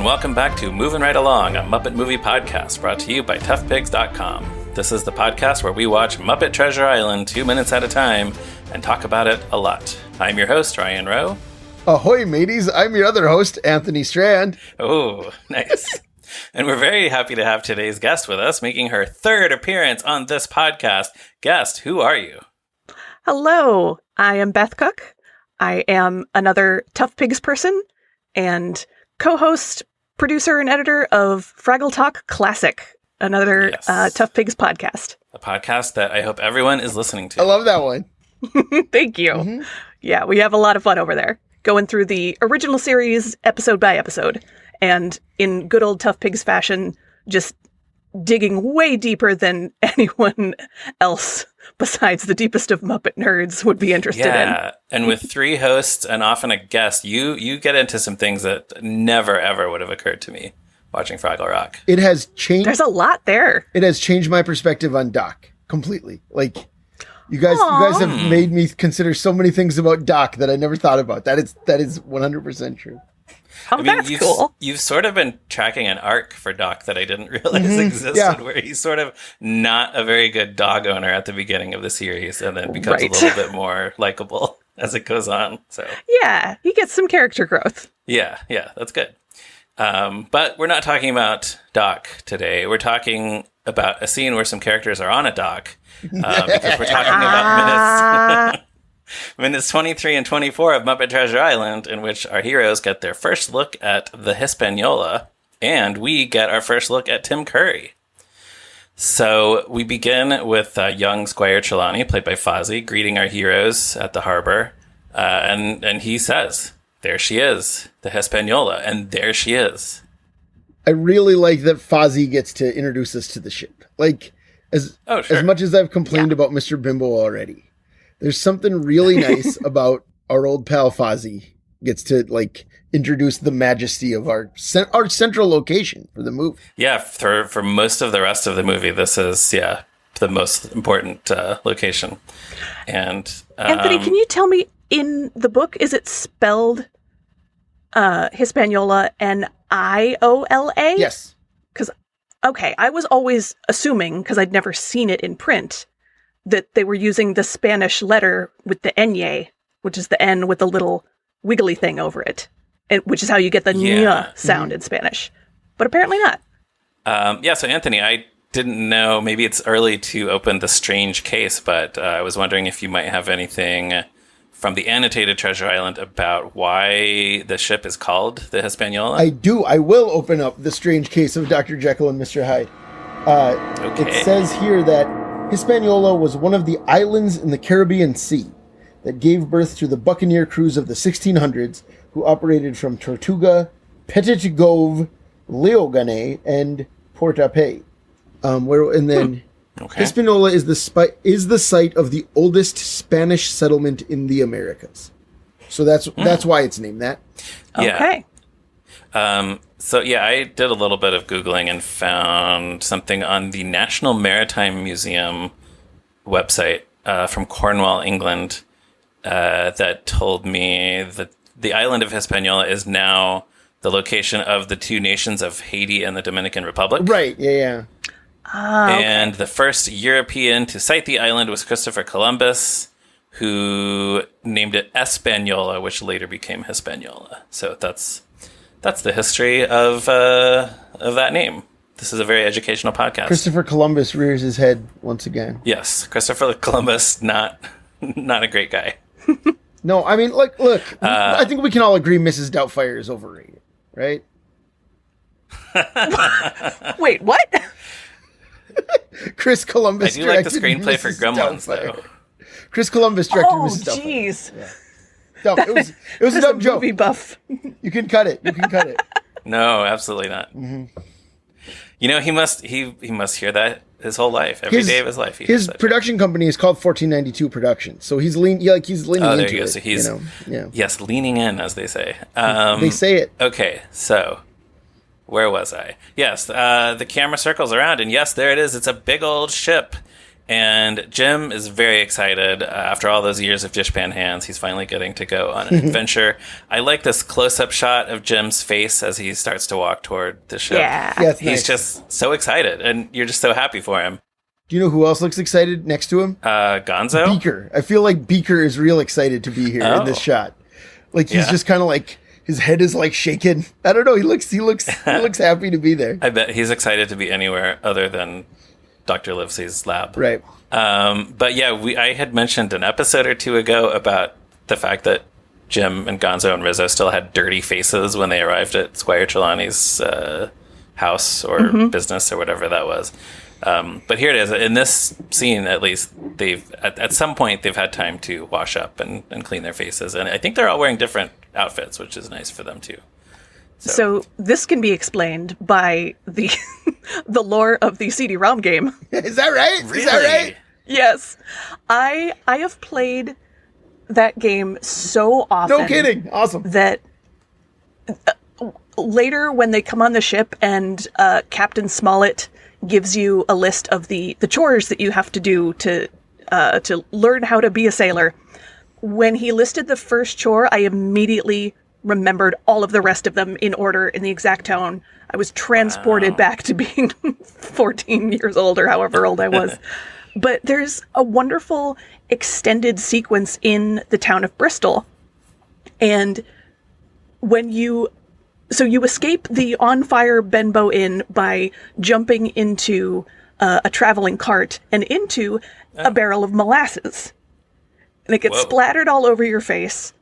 welcome back to Moving Right Along, a Muppet movie podcast brought to you by toughpigs.com. This is the podcast where we watch Muppet Treasure Island 2 minutes at a time and talk about it a lot. I'm your host, Ryan Rowe. Ahoy, mateys. I'm your other host, Anthony Strand. Oh, nice. And we're very happy to have today's guest with us, making her third appearance on this podcast. Guest, who are you? Hello, I am Beth Cook. I am another Tough Pigs person and co-host, producer, and editor of Fraggle Talk Classic, another Tough Pigs podcast. A podcast that I hope everyone is listening to. I love that one. Thank you. Mm-hmm. Yeah, we have a lot of fun over there, going through the original series episode by episode, and in good old Tough Pigs fashion, just digging way deeper than anyone else besides the deepest of Muppet nerds would be interested in. Yeah, and with three hosts and often a guest, you get into some things that never, ever would have occurred to me watching Fraggle Rock. It has changed. There's a lot there. It has changed my perspective on Doc completely. Like, you guys have made me consider so many things about Doc that I never thought about. That is 100% true. Oh, that's cool. You've sort of been tracking an arc for Doc that I didn't realize existed, where he's sort of not a very good dog owner at the beginning of the series and then becomes a little bit more likable as it goes on. So yeah, he gets some character growth. Yeah, that's good. But we're not talking about Doc today. We're talking about a scene where some characters are on a dock because we're talking about minutes 23 and 24 of Muppet Treasure Island, in which our heroes get their first look at the Hispaniola, and we get our first look at Tim Curry. So we begin with young Squire Trelawney, played by Fozzie, greeting our heroes at the harbor, and he says, "There she is, the Hispaniola," and there she is. I really like that Fozzie gets to introduce us to the ship. Like, as much as I've complained about Mr. Bimbo already, there's something really nice about our old pal Fozzie gets to, like, introduce the majesty of our central location for the movie. Yeah, for most of the rest of the movie, this is, the most important location. And Anthony, can you tell me, in the book, is it spelled Hispaniola Niola? Yes. Because, I was always assuming, because I'd never seen it in print, that they were using the Spanish letter with the Nye, which is the N with the little wiggly thing over it, which is how you get the ñ sound in Spanish. But apparently not. So Anthony, I didn't know, maybe it's early to open the strange case, but I was wondering if you might have anything from the annotated Treasure Island about why the ship is called the Hispaniola. I do. I will open up the strange case of Dr. Jekyll and Mr. Hyde. It says here that Hispaniola was one of the islands in the Caribbean Sea that gave birth to the buccaneer crews of the 1600s, who operated from Tortuga, Petit Goave, Leogane, and Portape. Hispaniola is the site of the oldest Spanish settlement in the Americas. So that's why it's named that. Yeah. Okay. I did a little bit of Googling and found something on the National Maritime Museum website from Cornwall, England, that told me that the island of Hispaniola is now the location of the two nations of Haiti and the Dominican Republic. Right, yeah. And the first European to sight the island was Christopher Columbus, who named it Espanola, which later became Hispaniola. So that's the history of that name. This is a very educational podcast. Christopher Columbus rears his head once again. Yes, Christopher Columbus, not a great guy. No, I mean, look, I think we can all agree Mrs. Doubtfire is overrated, right? Wait, what? Chris Columbus I do like the directed screenplay for Mrs. Gremlins, Doubtfire. though. Chris Columbus directed Mrs. Doubtfire. Oh, jeez. Yeah. Dumb. It was a dumb joke. Movie buff. You can cut it. No, absolutely not. Mm-hmm. You know, he must hear that his whole life, every day of his life. His production company is called 1492 Productions, so he's leaning into it. So he's yes, leaning in, as they say. They say it. Okay, so where was I? Yes, the camera circles around, and yes, there it is. It's a big old ship, And Jim is very excited. After all those years of dishpan hands, he's finally getting to go on an adventure. I like this close-up shot of Jim's face as he starts to walk toward the ship. Yeah. He's He's just so excited, and you're just so happy for him. Do you know who else looks excited next to him? Gonzo? Beaker. I feel like Beaker is real excited to be here in this shot. Like he's just kind of like his head is like shaking. I don't know. He looks happy to be there. I bet he's excited to be anywhere other than Dr. Livesey's lab. Right. But yeah, I had mentioned an episode or two ago about the fact that Jim and Gonzo and Rizzo still had dirty faces when they arrived at Squire Trelawney's house or business or whatever that was. But here it is. In this scene, at least, they've at some point they've had time to wash up and clean their faces, and I think they're all wearing different outfits, which is nice for them too. So this can be explained by the the lore of the CD-ROM game. Is that right? Really? Is that right? Yes. I have played that game so often. No kidding. Awesome. That later when they come on the ship and Captain Smollett gives you a list of the chores that you have to do to learn how to be a sailor. When he listed the first chore, I immediately remembered all of the rest of them in order, in the exact tone. I was transported back to being 14 years old or however old I was. But there's a wonderful extended sequence in the town of Bristol. And when you escape the on-fire Benbow Inn by jumping into a traveling cart and into a barrel of molasses. And it gets splattered all over your face.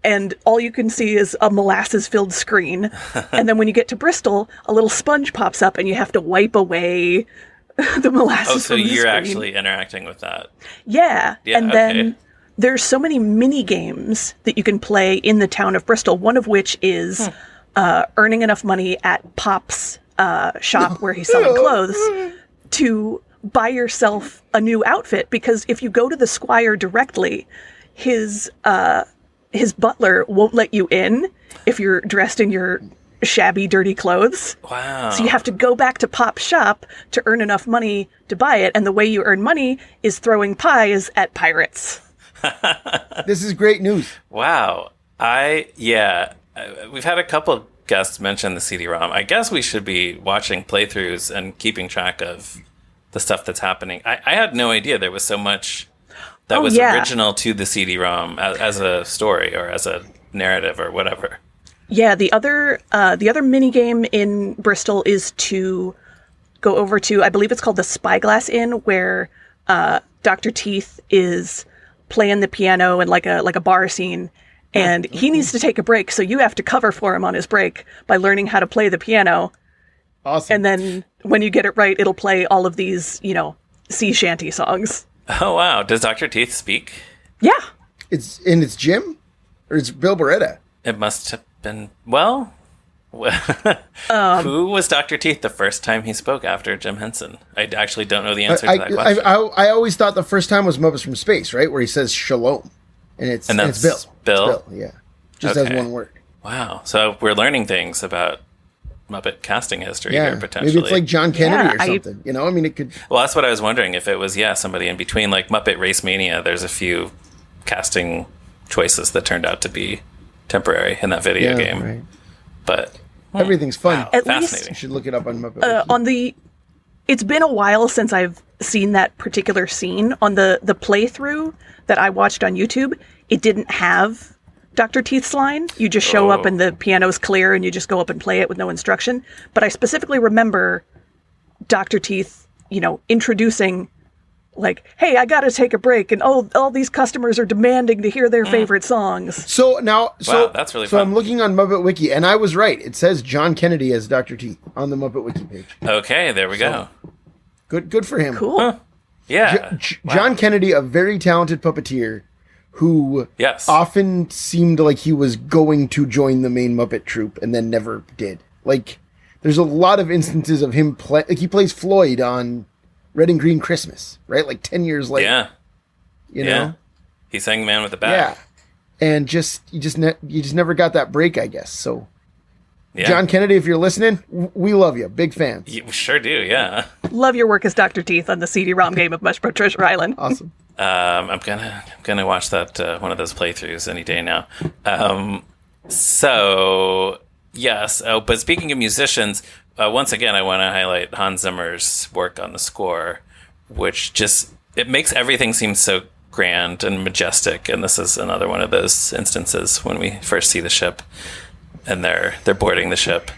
And all you can see is a molasses-filled screen. And then when you get to Bristol, a little sponge pops up and you have to wipe away the molasses. Oh, so from the you're screen. actually interacting with that. Yeah. And okay. then there's so many mini games that you can play in the town of Bristol, one of which is earning enough money at Pop's shop where he's selling clothes to buy yourself a new outfit. Because if you go to the Squire directly, his butler won't let you in if you're dressed in your shabby, dirty clothes. Wow. So you have to go back to Pop's shop to earn enough money to buy it. And the way you earn money is throwing pies at pirates. This is great news. Wow. We've had a couple guests mention the CD-ROM. I guess we should be watching playthroughs and keeping track of the stuff that's happening. I had no idea there was so much that was original to the CD-ROM as a story or as a narrative or whatever. Yeah, the other mini game in Bristol is to go over to, I believe it's called the Spyglass Inn, where Dr. Teeth is playing the piano in like a bar scene, and he needs to take a break, so you have to cover for him on his break by learning how to play the piano. Awesome. And then when you get it right, it'll play all of these, sea shanty songs. Oh, wow. Does Dr. Teeth speak? Yeah. It's Jim? Or it's Bill Beretta? It must have been, who was Dr. Teeth the first time he spoke after Jim Henson? I actually don't know the answer to that question. I always thought the first time was Muppets from Space, right? Where he says shalom. And it's Bill. Bill? It's Bill, yeah. Just has one word. Wow. So we're learning things about Muppet casting history here, potentially. Maybe it's like John Kennedy or something. I mean, it could... Well, that's what I was wondering, if it was, somebody in between. Like Muppet Race Mania, there's a few casting choices that turned out to be temporary in that video game. Right. But... everything's fun. Wow, At fascinating. least, you should look it up on Muppet. It's been a while since I've seen that particular scene. On the playthrough that I watched on YouTube, it didn't have Dr. Teeth's line. You just show up and the piano's clear and you just go up and play it with no instruction. But I specifically remember Dr. Teeth, introducing, like, hey, I gotta take a break, and all these customers are demanding to hear their favorite songs. So now, wow, that's really fun. So I'm looking on Muppet Wiki, and I was right. It says John Kennedy as Dr. Teeth on the Muppet Wiki page. Okay, there we go. Good for him. Cool. Huh. Yeah. John Kennedy, a very talented puppeteer who often seemed like he was going to join the main Muppet troupe and then never did. Like, there's a lot of instances of him he plays Floyd on Red and Green Christmas, right? Like 10 years later. Yeah. You know? He sang Man with the Bat. Yeah. And you just never got that break, I guess. So Yeah. John Kennedy, if you're listening, we love you. Big fans. You sure do, yeah. Love your work as Dr. Teeth on the CD-ROM game of Muppet Treasure Island. Awesome. I'm gonna watch that one of those playthroughs any day now. So yes. Oh, but speaking of musicians, once again, I want to highlight Hans Zimmer's work on the score, which it makes everything seem so grand and majestic. And this is another one of those instances when we first see the ship, and they're boarding the ship.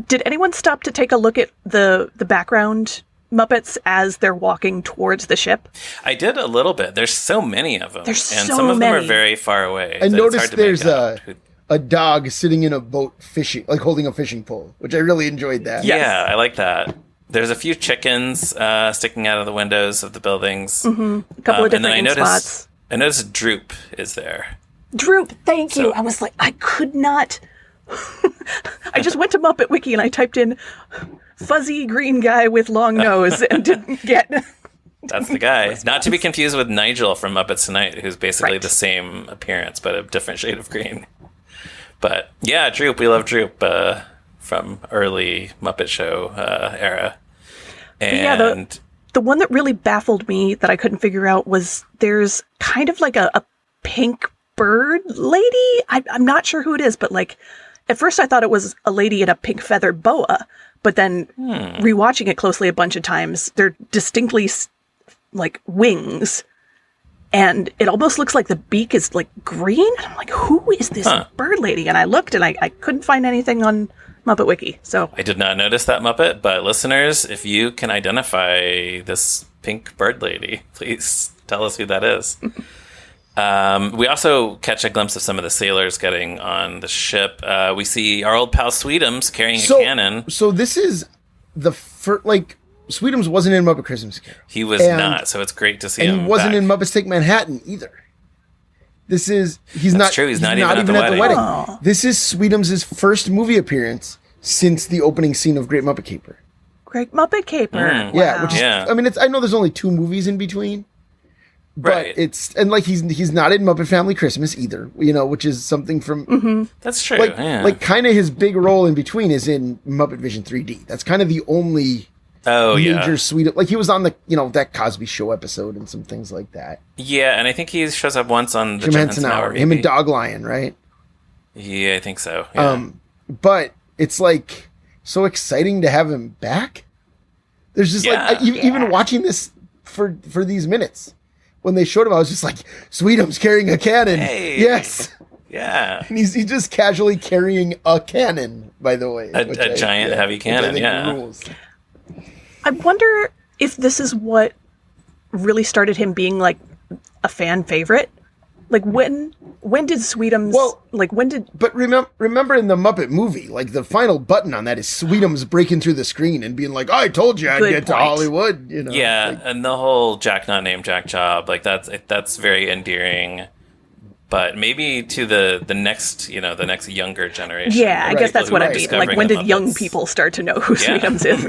Did anyone stop to take a look at the background Muppets as they're walking towards the ship? I did a little bit. There's so many of them. There's and so some of them many. are very far away. I so noticed it's hard to there's make out a dog sitting in a boat fishing, like holding a fishing pole, which I really enjoyed that. Yes. Yeah, I like that. There's a few chickens sticking out of the windows of the buildings. A couple of And then different spots. I noticed Droop is there. Droop, thank you. I was like, I could not. I just went to Muppet Wiki and I typed in fuzzy green guy with long nose and didn't get. That's the guy. Not to be confused with Nigel from Muppets Tonight, who's basically Right. the same appearance, but a different shade of green. But yeah, Droop. We love Droop from early Muppet Show era. And The one that really baffled me that I couldn't figure out was there's kind of like a pink bird lady. I'm not sure who it is, but like at first I thought it was a lady in a pink feathered boa, but then rewatching it closely a bunch of times, they're distinctly like wings, and it almost looks like the beak is like green. And I'm like, who is this bird lady? And I looked and I couldn't find anything on Muppet Wiki. So I did not notice that Muppet, but listeners, if you can identify this pink bird lady, please tell us who that is. We also catch a glimpse of some of the sailors getting on the ship. We see our old pal Sweetums carrying a cannon. So this is the first, like, Sweetums wasn't in Muppet Christmas Carol. He was not, so it's great to see him. And he wasn't back. in Muppets Take Manhattan either. He's That's not true. He's not even even at the wedding. Oh. This is Sweetums' first movie appearance since the opening scene of Great Muppet Caper. Great Muppet Caper. Yeah, which is, Yeah. I mean, I know there's only 2 movies in between, but Right. he's not in Muppet Family Christmas either, which is something from That's true. like kind of his big role in between is in Muppet Vision 3D. That's kind of the only major Sweet, like he was on the that Cosby Show episode and some things like that. Yeah, and I think he shows up once on the Jim Jim Henson Henson Hour, Hour. him and Dog Lion, right? Yeah, I think so. Yeah. But it's like so exciting to have him back. There's just even watching this for these minutes when they showed him, I was just like, Sweetums carrying a cannon. Hey. Yes. Yeah. And he's just casually carrying a cannon, by the way. A giant heavy cannon, Rules. I wonder if this is what really started him being like a fan favorite. Like when did Sweetums? Well, when did? But remember in the Muppet movie, like the final button on that is Sweetums breaking through the screen and being like, "I told you I'd Good get to point. Hollywood." Yeah, and the whole Jack not named Jack job, like that's very endearing. But maybe to the next, the next younger generation. Yeah, I guess that's what I mean. Discovering Like when the did young Muppets. people start to know who Sweetums is?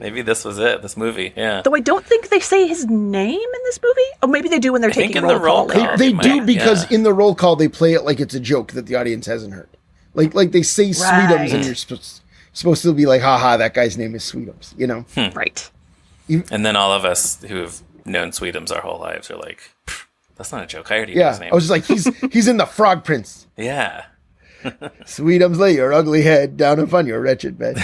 Maybe this was it. This movie. Yeah. Though I don't think they say his name in this movie. Oh, maybe they do when they're think taking in the roll call. roll later. They might, do because yeah. in the roll call they play it like it's a joke that the audience hasn't heard. Like they say Sweetums and you're supposed to be like, haha, that guy's name is Sweetums, Right. And then all of us who have known Sweetums our whole lives are like, that's not a joke. I already know his Yeah, name. I was just like, he's in the Frog Prince. Yeah. Sweetums, lay your ugly head down upon your wretched bed.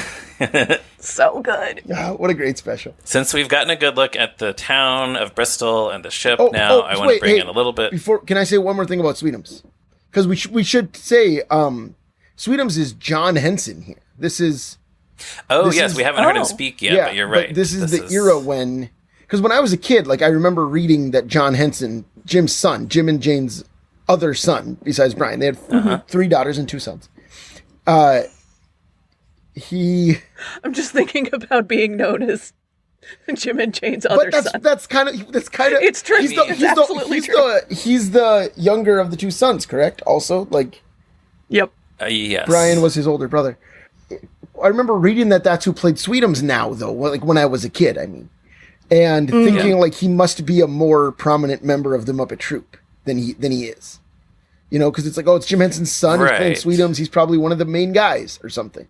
So good. Ah, what a great special. Since we've gotten a good look at the town of Bristol and the ship, Oh, now I want to bring in a little bit. Can I say one more thing about Sweetums? Because we should say Sweetums is John Henson here. This is We haven't heard him speak yet, but you're right. But this is the era when, because when I was a kid, like I remember reading that John Henson, Jim's son, Jim and Jane's other son, besides Brian, they had 3 daughters and 2 sons. I'm just thinking about being known as Jim and Jane's other son. That's kind of It's true. It's absolutely true. He's the younger of the 2 sons, correct? Also, like Yep. Yes. Brian was his older brother. I remember reading that that's who played Sweetums now, though, like when I was a kid, I mean. And thinking like he must be a more prominent member of the Muppet Troupe than he is. you know, because it's like, oh, it's Jim Henson's son. He's playing Sweetums. He's probably one of the main guys or something.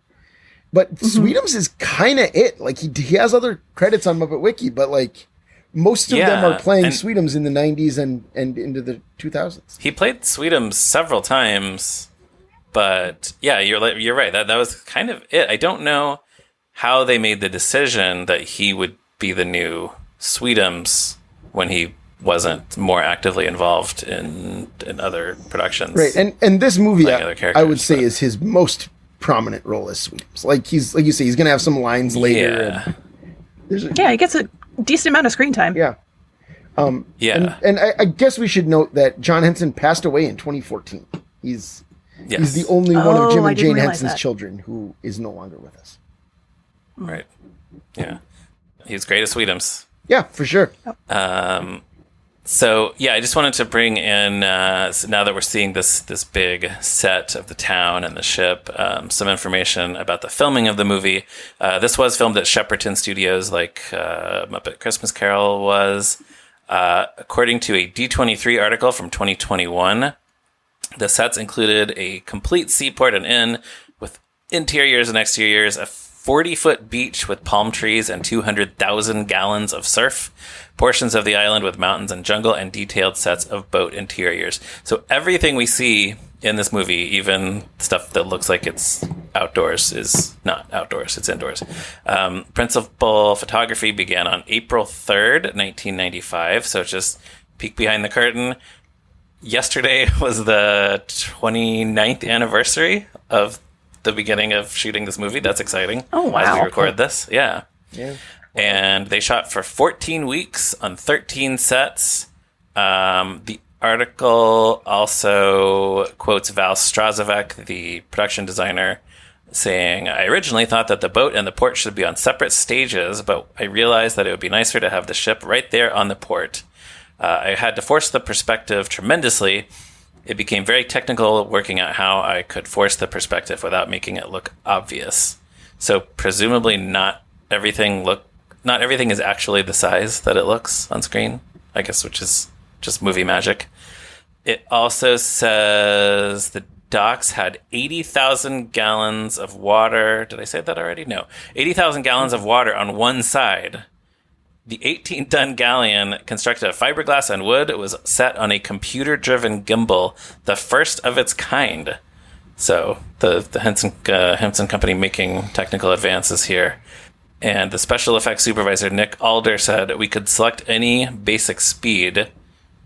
But Sweetums is kind of it. Like, he has other credits on Muppet Wiki, but, like, most of them are playing Sweetums in the 90s and into the 2000s. He played Sweetums several times, but, yeah, you're right. That was kind of it. I don't know how they made the decision that he would be the new Sweetums when he wasn't more actively involved in other productions. Right, and this movie, I would say, is his most prominent role as Sweetums. Like, like you say, he's going to have some lines later. Yeah. He gets a decent amount of screen time. Yeah. And I guess we should note that John Henson passed away in 2014. He's the only one of Jim and Jane Henson's children who is no longer with us. Right. Yeah. He's great at Sweetums. Yeah, for sure. So, yeah, I just wanted to bring in, so now that we're seeing this big set of the town and the ship, some information about the filming of the movie. This was filmed at Shepperton Studios, like Muppet Christmas Carol was. According to a D23 article from 2021, the sets included a complete seaport and inn with interiors and exteriors, a 40-foot beach with palm trees and 200,000 gallons of surf, portions of the island with mountains and jungle, and detailed sets of boat interiors. So everything we see in this movie, even stuff that looks like it's outdoors, is not outdoors, it's indoors. Principal photography began on April 3rd, 1995, so just peek behind the curtain. Yesterday was the 29th anniversary of the beginning of shooting this movie. That's exciting. Oh, wow. As we record this. Yeah. Yeah. And they shot for 14 weeks on 13 sets. The article also quotes Val Strazovec, the production designer, saying, I originally thought that the boat and the port should be on separate stages, but I realized that it would be nicer to have the ship right there on the port. I had to force the perspective tremendously. It became very technical working out how I could force the perspective without making it look obvious. So presumably not everything is actually the size that it looks on screen, I guess, which is just movie magic. It also says the docks had 80,000 gallons of water. Did I say that already? No. 80,000 gallons of water on one side. The 18-ton galleon, constructed of fiberglass and wood, was set on a computer-driven gimbal, the first of its kind. So the Henson Company making technical advances here. And the special effects supervisor, Nick Alder, said we could select any basic speed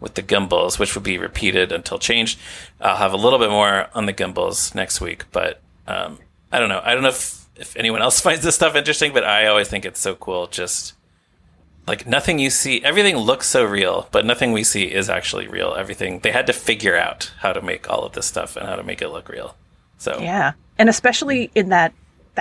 with the gimbals, which would be repeated until changed. I'll have a little bit more on the gimbals next week, but I don't know. I don't know if anyone else finds this stuff interesting, but I always think it's so cool. Just like nothing you see, everything looks so real, but nothing we see is actually real. Everything, they had to figure out how to make all of this stuff and how to make it look real. So yeah, and especially in that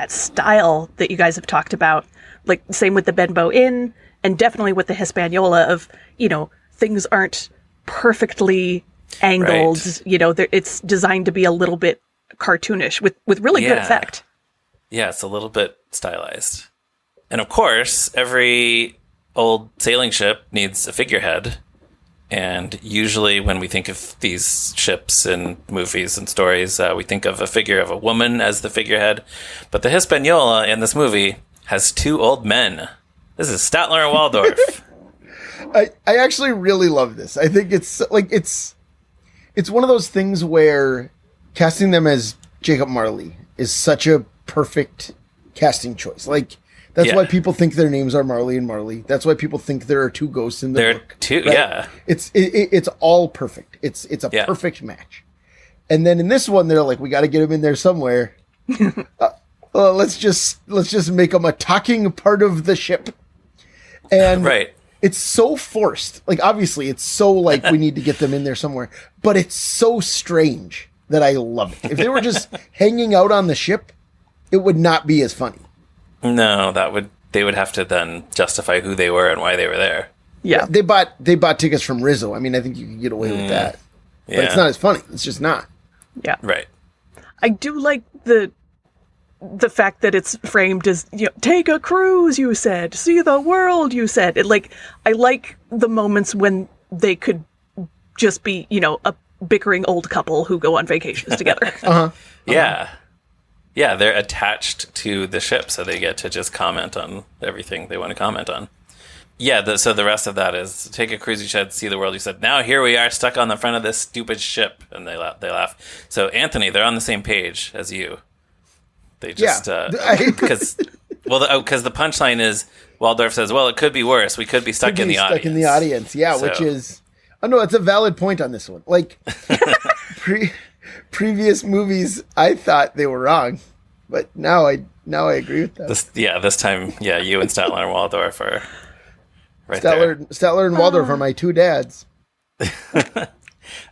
style that you guys have talked about, like same with the Benbow Inn, and definitely with the Hispaniola of, you know, things aren't perfectly angled. Right. You know, it's designed to be a little bit cartoonish with really good effect. Yeah, it's a little bit stylized, and of course, every old sailing ship needs a figurehead, and usually when we think of these ships in movies and stories, we think of a figure of a woman as the figurehead, but the Hispaniola in this movie has two old men. This is Statler and Waldorf. I actually really love this. I think it's like it's one of those things where casting them as Jacob Marley is such a perfect casting choice. Like, that's why people think their names are Marley and Marley. That's why people think there are two ghosts in the book. There are two, right? Yeah. It's all perfect. It's a perfect match. And then in this one, they're like, we got to get him in there somewhere. Let's just make him a talking part of the ship. And right. It's so forced. Like, obviously, it's so like we need to get them in there somewhere. But it's so strange that I love it. If they were just hanging out on the ship, it would not be as funny. No, they would have to then justify who they were and why they were there. Yeah. They bought tickets from Rizzo. I mean, I think you could get away with that. Yeah. But it's not as funny. It's just not. Yeah. Right. I do like the fact that it's framed as, you know, take a cruise, you said, see the world, you said. I like the moments when they could just be, you know, bickering old couple who go on vacations together. Yeah. Yeah, they're attached to the ship, so they get to just comment on everything they want to comment on. Yeah, so the rest of that is take a cruise you said, see the world you said. Now here we are stuck on the front of this stupid ship, and they laugh. So Anthony, they're on the same page as you. They just because the punchline is Waldorf says, "Well, it could be worse. We could be stuck in the audience." Yeah, so. Which is no, it's a valid point on this one. Like previous movies, I thought they were wrong, but now I agree with that. This time, you and Statler and Waldorf are. Right Statler and Waldorf are my two dads.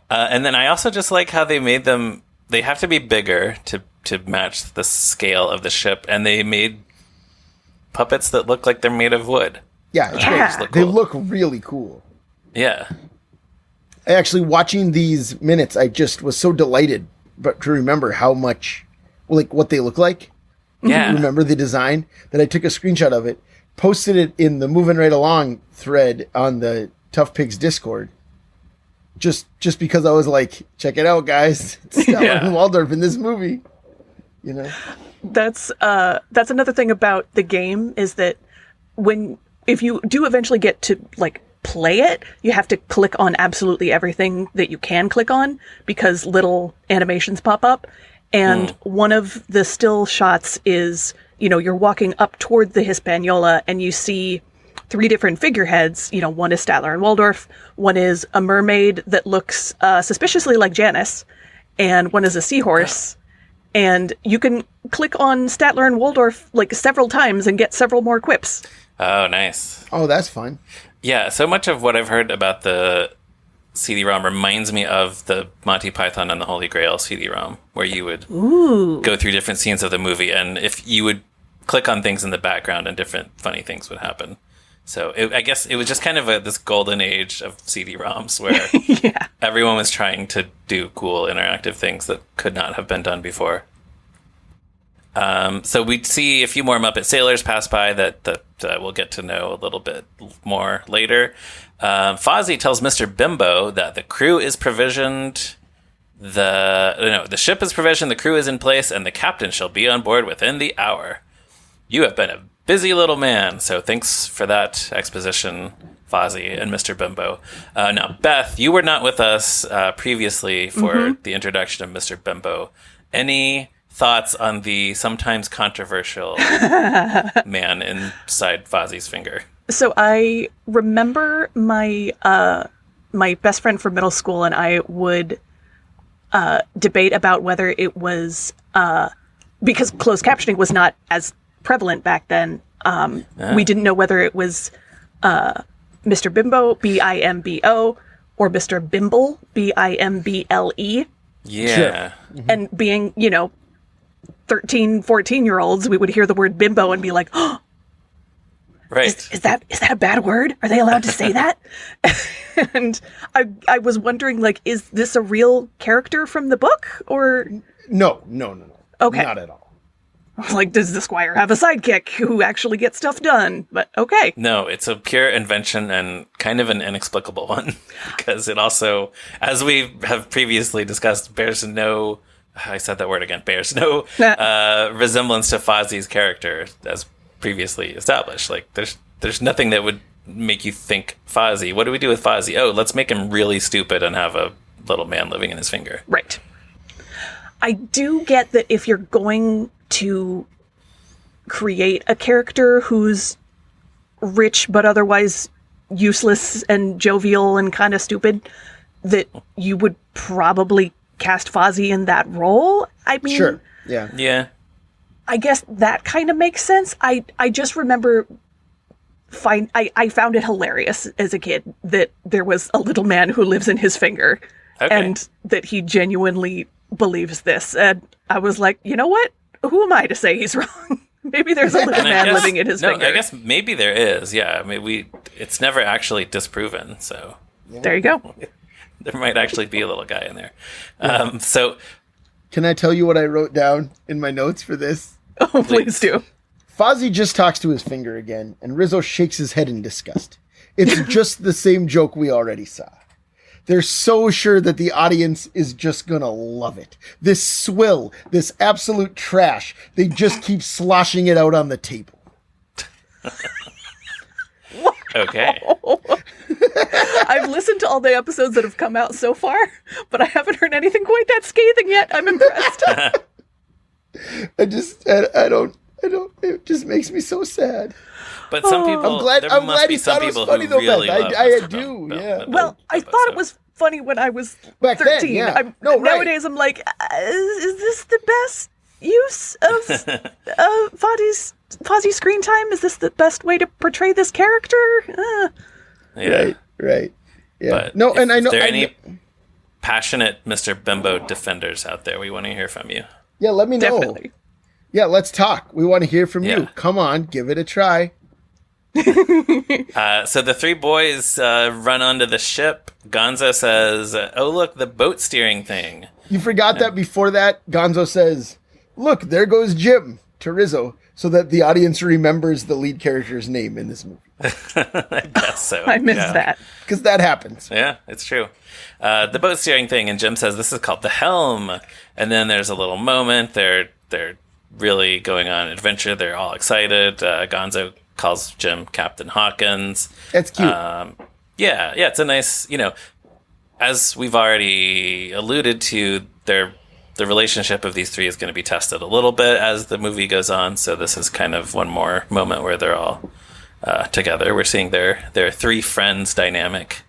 And then I also just like how they made them. They have to be bigger to match the scale of the ship, and they made puppets that look like they're made of wood. Yeah, they look really cool. Yeah. Actually, watching these minutes, I just was so delighted, but to remember how much, like, what they look like. Yeah. Remember the design that I took a screenshot of it. Posted it in the Moving Right Along thread on the Tough Pigs Discord. Just because I was like, check it out, guys. It's Statler and Waldorf in this movie. You know? That's another thing about the game is that if you do eventually get to like play it, you have to click on absolutely everything that you can click on because little animations pop up. And one of the still shots is, you're walking up toward the Hispaniola and you see 3 different figureheads. One is Statler and Waldorf, one is a mermaid that looks suspiciously like Janice, and one is a seahorse. And you can click on Statler and Waldorf like several times and get several more quips. Oh, nice. Oh, that's fun. Yeah, so much of what I've heard about the CD-ROM reminds me of the Monty Python and the Holy Grail CD-ROM, where you would go through different scenes of the movie, and if you would click on things in the background and different funny things would happen. So I guess it was just kind of this golden age of CD-ROMs where everyone was trying to do cool interactive things that could not have been done before. So we see a few more Muppet Sailors pass by that we'll get to know a little bit more later. Fozzie tells Mr. Bimbo that the crew is provisioned, the ship is provisioned, the crew is in place, and the captain shall be on board within the hour. You have been a busy little man, so thanks for that exposition, Fozzie and Mr. Bimbo. Now, Beth, you were not with us previously for the introduction of Mr. Bimbo. Any thoughts on the sometimes controversial man inside Fozzie's finger? So I remember my best friend from middle school and I would debate about whether it was because closed captioning was not as prevalent back then. We didn't know whether it was Mr. Bimbo, Bimbo, or Mr. Bimble, Bimble. Yeah. Sure. And being, 13, 14-year-olds, we would hear the word bimbo and be like, oh, right. Is that a bad word? Are they allowed to say that? And I was wondering, like, is this a real character from the book or? No. Okay. Not at all. I was like, does the squire have a sidekick who actually gets stuff done? But okay. No, it's a pure invention and kind of an inexplicable one because it also, as we have previously discussed, bears no resemblance to Fozzie's character as previously established. Like, there's nothing that would make you think Fozzie. What do we do with Fozzie? Oh, let's make him really stupid and have a little man living in his finger. Right. I do get that if you're going to create a character who's rich but otherwise useless and jovial and kind of stupid, that you would probably cast Fozzie in that role. I mean, sure. Yeah. I guess that kind of makes sense. I just remember I found it hilarious as a kid that there was a little man who lives in his finger and that he genuinely believes this. And I was like, you know what? Who am I to say he's wrong? Maybe there's a little man living in his finger. I guess maybe there is. Yeah. I mean, it's never actually disproven. So there you go. There might actually be a little guy in there. So can I tell you what I wrote down in my notes for this? Oh, please do. Fozzie just talks to his finger again, and Rizzo shakes his head in disgust. It's just the same joke we already saw. they're so sure that the audience is just gonna love it. This swill, this absolute trash, they just keep sloshing it out on the table. Okay. I've listened to all the episodes that have come out so far, but I haven't heard anything quite that scathing yet. I'm impressed. I don't, it just makes me so sad. But some people, there must be some people who really love I Mr. do, Bumbo. yeah. Well, I thought it was funny when I was Back 13. then, yeah. No, right. Nowadays, I'm like, is this the best use of Fozzie's screen time? Is this the best way to portray this character? Yeah. Right. Yeah. But no, and I know. Are there any passionate Mr. Bimbo defenders out there? We want to hear from you. Yeah, let me know. Definitely. Yeah, let's talk. We want to hear from Yeah. you. Come on, give it a try. So the three boys run onto the ship. Gonzo says, "Oh, look, the boat steering thing." You forgot that before that, Gonzo says, "Look, there goes Jim," to Rizzo, so that the audience remembers the lead character's name in this movie. I guess so. I missed that. Because that happens. Yeah, it's true. The boat steering thing, and Jim says this is called the helm. And then there's a little moment. They're really going on an adventure. They're all excited. Gonzo calls Jim Captain Hawkins. That's cute. Yeah, it's a nice, as we've already alluded to, the relationship of these three is going to be tested a little bit as the movie goes on. So this is kind of one more moment where they're all together. We're seeing their three friends dynamic.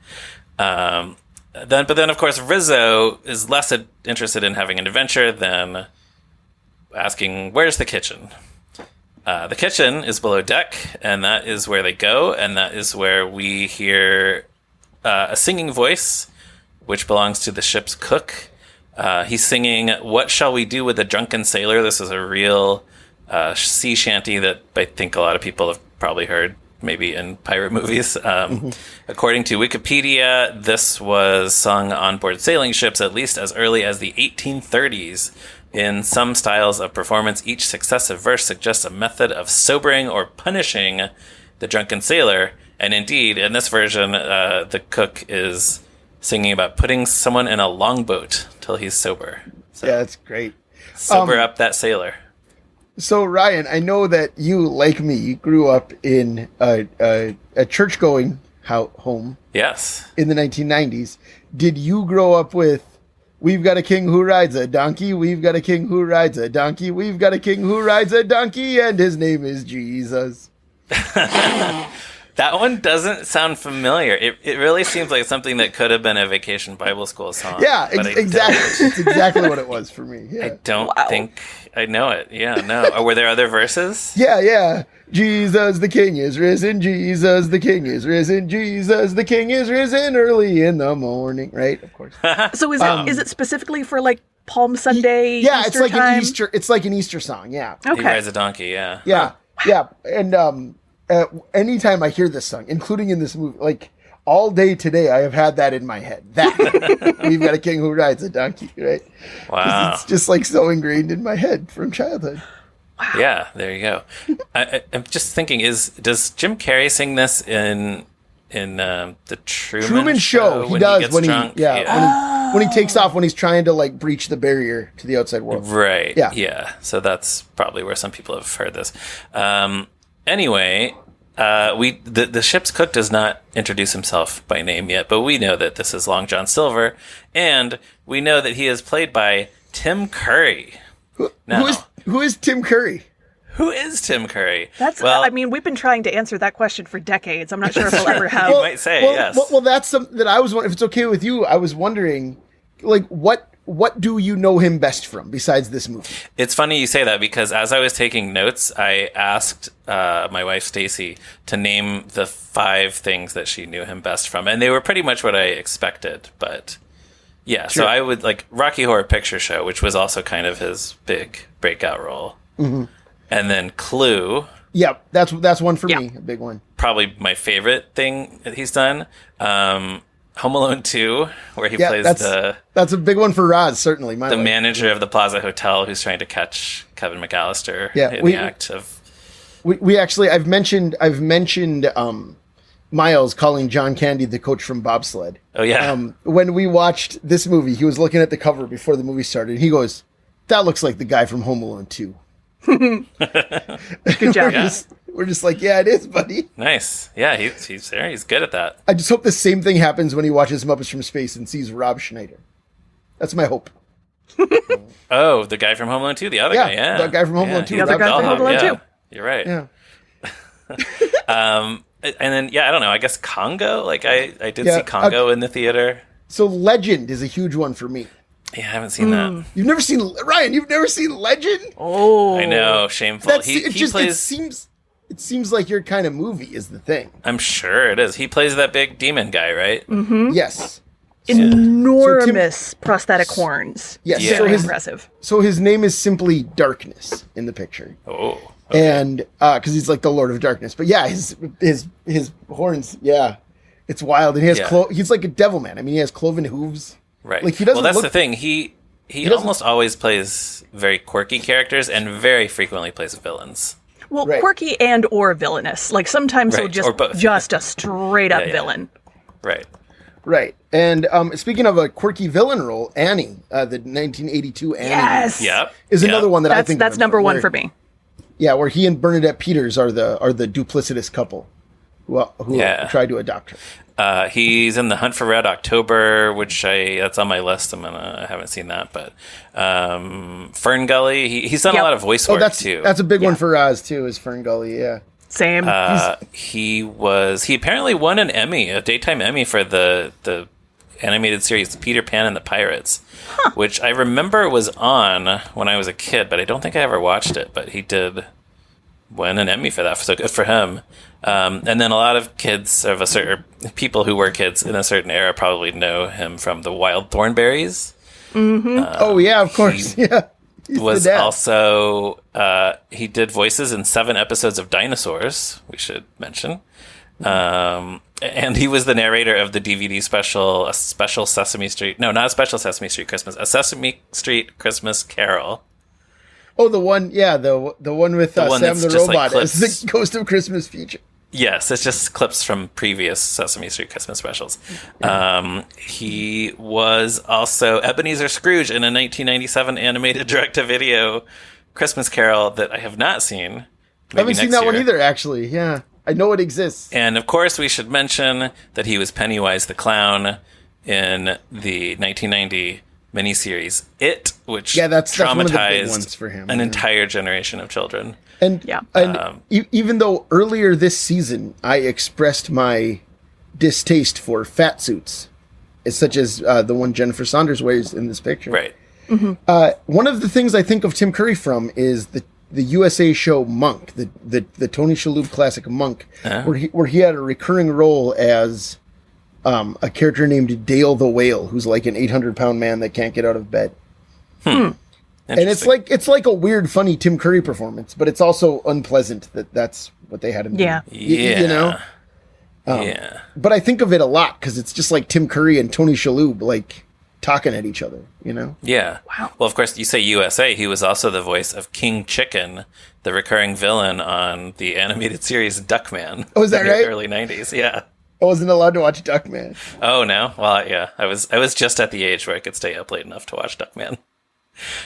But then, of course, Rizzo is less interested in having an adventure than asking, where's the kitchen? The kitchen is below deck, and that is where they go, and that is where we hear a singing voice, which belongs to the ship's cook. He's singing, "What Shall We Do with a Drunken Sailor?" This is a real sea shanty that I think a lot of people have probably heard, maybe in pirate movies. According to Wikipedia, this was sung on board sailing ships at least as early as the 1830s. In some styles of performance, each successive verse suggests a method of sobering or punishing the drunken sailor. And indeed, in this version, the cook is singing about putting someone in a longboat till he's sober. So, yeah, that's great. sober up that sailor. So, Ryan, I know that you, like me, grew up in a church-going home. Yes. In the 1990s. Did you grow up with, "We've got a king who rides a donkey, we've got a king who rides a donkey, we've got a king who rides a donkey, and his name is Jesus"? That one doesn't sound familiar. It really seems like something that could have been a Vacation Bible School song. Yeah, exactly. It's exactly what it was for me. Yeah. I don't think I know it. Yeah, no. Were there other verses? Yeah. Jesus the King is risen, Jesus the King is risen, Jesus the King is risen early in the morning. Right, of course. So is it specifically for like Palm Sunday? Yeah, Easter it's like time? an Easter. It's like an Easter song. Yeah. He Okay. rides a donkey. Yeah. Yeah. And anytime I hear this song, including in this movie, like all day today, I have had that in my head. That we've got a king who rides a donkey, right? Wow. It's just like so ingrained in my head from childhood. Yeah, there you go. I'm just thinking: does Jim Carrey sing this in the Truman Show? He when does he gets when drunk? when he takes off, when he's trying to like breach the barrier to the outside world. Right. Yeah. Yeah. So that's probably where some people have heard this. Anyway, the ship's cook does not introduce himself by name yet, but we know that this is Long John Silver, and we know that he is played by Tim Curry. Who is Tim Curry? Who is Tim Curry? We've been trying to answer that question for decades. I'm not sure if we'll ever have. You might say, yes. Well, that's something that I was wondering. If it's okay with you, I was wondering, like, what do you know him best from besides this movie? It's funny you say that because as I was taking notes, I asked my wife Stacy to name the 5 things that she knew him best from, and they were pretty much what I expected. But yeah, Sure. So I would like Rocky Horror Picture Show, which was also kind of his big breakout role, and then Clue. Yeah, that's one for me, a big one. Probably my favorite thing that he's done. Home Alone 2, where he plays that's a big one for Roz, certainly. The manager of the Plaza Hotel who's trying to catch Kevin McAllister in the act of... We actually, I've mentioned Miles calling John Candy the coach from Bobsled. Oh, yeah. When we watched this movie, he was looking at the cover before the movie started. He goes, "That looks like the guy from Home Alone 2." Good job. We're just like, yeah, it is, buddy. Nice. Yeah, he's there. He's good at that. I just hope the same thing happens when he watches Muppets from Space and sees Rob Schneider. That's my hope. Oh, the guy from Home Alone 2, the other guy, yeah. The guy from Home Alone 2. The other guy from Home Alone 2. You're right. Yeah. And then, I don't know. I guess Congo. Like, I did see Congo in the theater. So Legend is a huge one for me. Yeah, I haven't seen that. You've never seen Ryan. You've never seen Legend. Oh, I know. Shameful. It seems like your kind of movie is the thing. I'm sure it is. He plays that big demon guy, right? Mm-hmm. Yes. Enormous prosthetic horns. Yes. Yeah. Very impressive. So his name is simply Darkness in the picture. Oh. And because he's like the Lord of Darkness, but yeah, his horns, yeah, it's wild, and he has he's like a devil man. I mean, he has cloven hooves. Right. Like he doesn't. Well, that's the thing. He almost always plays very quirky characters, and very frequently plays villains. Well, quirky and or villainous. Like sometimes he'll just a straight up villain. Right. Right. And speaking of a quirky villain role, Annie, the 1982 Annie, is another one that I think that's number one for me. Yeah, where he and Bernadette Peters are the duplicitous couple who tried to adopt her. He's in The Hunt for Red October, which that's on my list. I haven't seen that, but Fern Gully. He's done a lot of voice work too. That's a big one for Oz too. Is Fern Gully? Yeah. Same. He apparently won an Emmy, a daytime Emmy for the animated series Peter Pan and the Pirates, which I remember was on when I was a kid, but I don't think I ever watched it. But he did win an Emmy for that, so good for him. And then a lot of kids people who were kids in a certain era probably know him from the Wild Thornberrys. Mm-hmm. Oh yeah, of course. He's was also he did voices in 7 episodes of Dinosaurs. We should mention. And he was the narrator of the DVD special, a special Sesame Street. No, not a special Sesame Street Christmas. A Sesame Street Christmas Carol. Oh, the one, the one with Sam the Robot as the Ghost of Christmas Future. Yes, it's just clips from previous Sesame Street Christmas specials. He was also Ebenezer Scrooge in a 1997 animated direct-to-video Christmas Carol that I have not seen. I haven't seen that one either, actually. Yeah. I know it exists. And of course, we should mention that he was Pennywise the Clown in the 1990 miniseries It, which traumatized for him, an entire generation of children. And even though earlier this season I expressed my distaste for fat suits, such as the one Jennifer Saunders wears in this picture, right? Mm-hmm. One of the things I think of Tim Curry from is the USA show Monk, the Tony Shalhoub classic Monk, where he had a recurring role as a character named Dale the Whale, who's like an 800-pound man that can't get out of bed. And it's like a weird, funny Tim Curry performance, but it's also unpleasant that's what they had him do. You know? But I think of it a lot because it's just like Tim Curry and Tony Shalhoub like talking at each other, you know? Yeah. Wow. Well, of course, you say USA. He was also the voice of King Chicken, the recurring villain on the animated series Duckman. Oh, is that right? In the early 90s, yeah. I wasn't allowed to watch Duckman. Oh, no? Well, yeah. I was just at the age where I could stay up late enough to watch Duckman.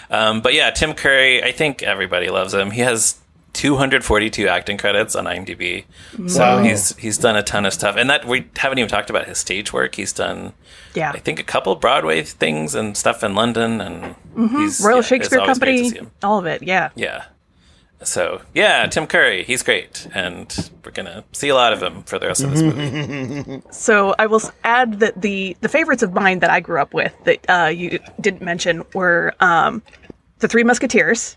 But yeah, Tim Curry, I think everybody loves him. He has 242 acting credits on IMDb. So he's done a ton of stuff. And that we haven't even talked about his stage work. He's done, I think, a couple Broadway things and stuff in London. And Royal Shakespeare Company, all of it, yeah. Yeah. So, yeah, Tim Curry, he's great. And we're going to see a lot of him for the rest of this movie. So I will add that the favorites of mine that I grew up with that you didn't mention were The Three Musketeers.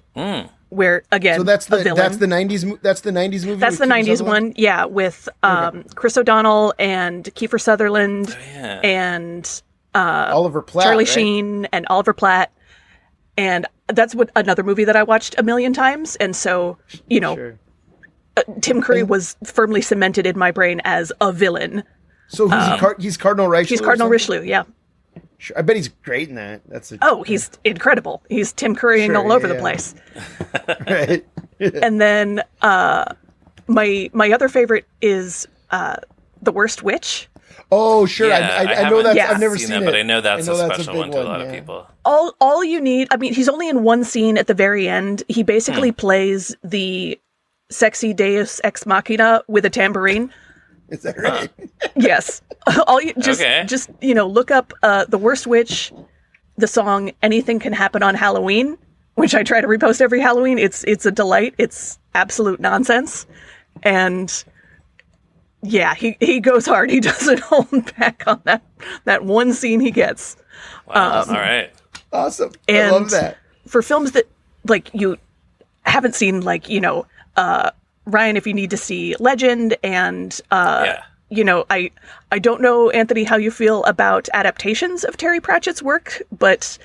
Where again, so that's the 90s. That's the 90s movie. That's the 90s one, yeah, with Chris O'Donnell and Kiefer Sutherland and Oliver Platt, Charlie Sheen and Oliver Platt, and that's another movie that I watched a million times, and so Tim Curry was firmly cemented in my brain as a villain. So he's Cardinal Richelieu. He's Cardinal Richelieu, yeah. Sure. I bet he's great in that. He's incredible. He's Tim Currying all over the place. Right. And then my other favorite is The Worst Witch. Oh, sure. Yeah, I know that. Yeah. I've never seen that, it. but I know that's a special big one to a lot of people. All you need, I mean, he's only in one scene at the very end. He basically plays the sexy Deus Ex Machina with a tambourine. Is that right? Yes. All you just look up The Worst Witch, the song Anything Can Happen on Halloween, which I try to repost every Halloween. It's a delight. It's absolute nonsense. And yeah, he goes hard. He doesn't hold back on that one scene he gets. Wow. All right. Awesome. And I love that. For films that like you haven't seen, like, Ryan, if you need to see Legend, and I don't know, Anthony, how you feel about adaptations of Terry Pratchett's work, but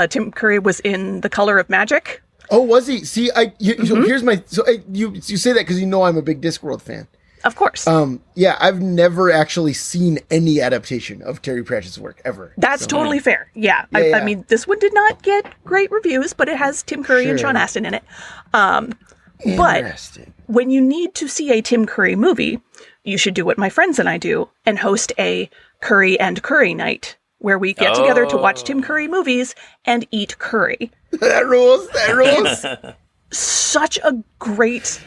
Tim Curry was in The Color of Magic. Oh, was he? See, so here's my you say that because I'm a big Discworld fan. Of course. Yeah, I've never actually seen any adaptation of Terry Pratchett's work ever. That's totally fair. Yeah. Yeah. I mean, this one did not get great reviews, but it has Tim Curry and Sean Astin in it. But when you need to see a Tim Curry movie, you should do what my friends and I do and host a Curry and Curry night where we get together to watch Tim Curry movies and eat curry. That rules. Such a great,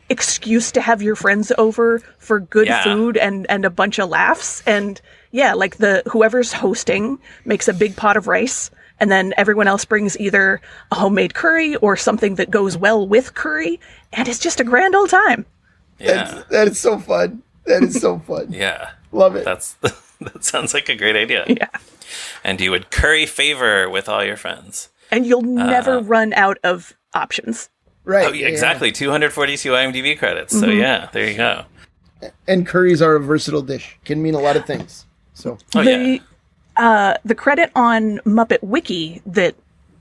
excuse to have your friends over for good food and a bunch of laughs. And yeah, whoever's hosting makes a big pot of rice, and then everyone else brings either a homemade curry or something that goes well with curry, and it's just a grand old time. Yeah. That is so fun. That is so fun. Yeah. Love it. That sounds like a great idea. Yeah. And you would curry favor with all your friends. And you'll never run out of options. Right. Oh, yeah, exactly. 242 IMDb credits. So yeah, there you go. And curries are a versatile dish. Can mean a lot of things. So The credit on Muppet Wiki that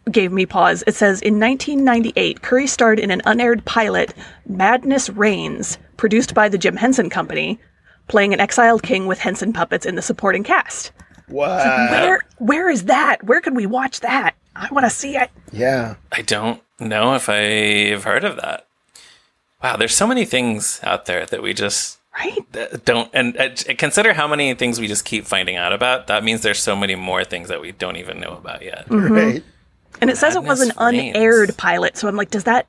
gave me pause, it says, in 1998, Curry starred in an unaired pilot, Madness Reigns, produced by the Jim Henson Company, playing an exiled king with Henson puppets in the supporting cast. wow. Where is that? Where can we watch that? I want to see it. Yeah. I don't know if I've heard of that. Wow, there's so many things out there that we just don't. And consider how many things we just keep finding out about. That means there's so many more things that we don't even know about yet. Mm-hmm. Right. And it says it was an unaired pilot, so I'm like, does that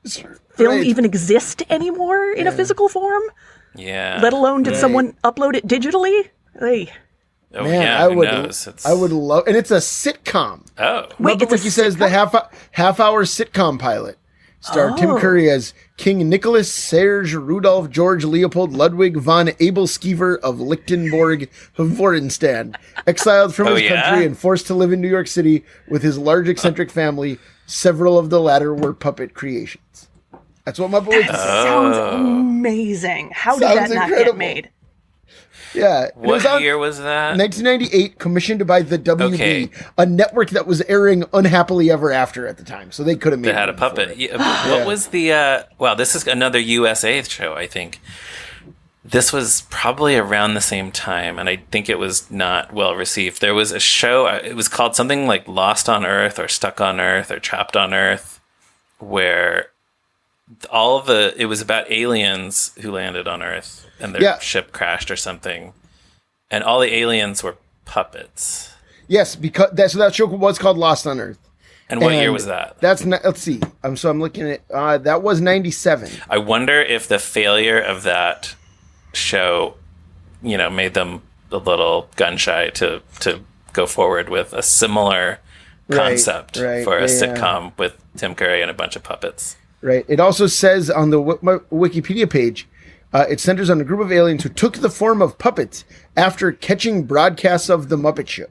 film even exist anymore in a physical form? Yeah. Let alone did someone upload it digitally? Hey. Oh, Man, yeah, who knows? I would love, and it's a sitcom. Oh. Wait, Muppet Wiki says the half-hour sitcom pilot starred Tim Curry as King Nicholas Serge Rudolph George Leopold Ludwig von Abelskiever of Lichtenborg Hovorenstan, exiled from his country and forced to live in New York City with his large eccentric family. Several of the latter were puppet creations. That's what Muppet Wiki says. Sounds amazing. How did that not get made? Yeah. What year was that? 1998, commissioned by the WB, a network that was airing Unhappily Ever After at the time. So they could have made it. They had a puppet. What was the... Wow, this is another USA show, I think. This was probably around the same time, and I think it was not well received. There was a show, it was called something like Lost on Earth or Stuck on Earth or Trapped on Earth, where it was about aliens who landed on Earth and their ship crashed or something, and all the aliens were puppets. Yes, because that show was called Lost on Earth. And what year was that? Let's see. So I'm looking at that was 97. I wonder if the failure of that show, made them a little gun shy to go forward with a similar concept for a sitcom with Tim Curry and a bunch of puppets. Right. It also says on the Wikipedia page, it centers on a group of aliens who took the form of puppets after catching broadcasts of the Muppet Show.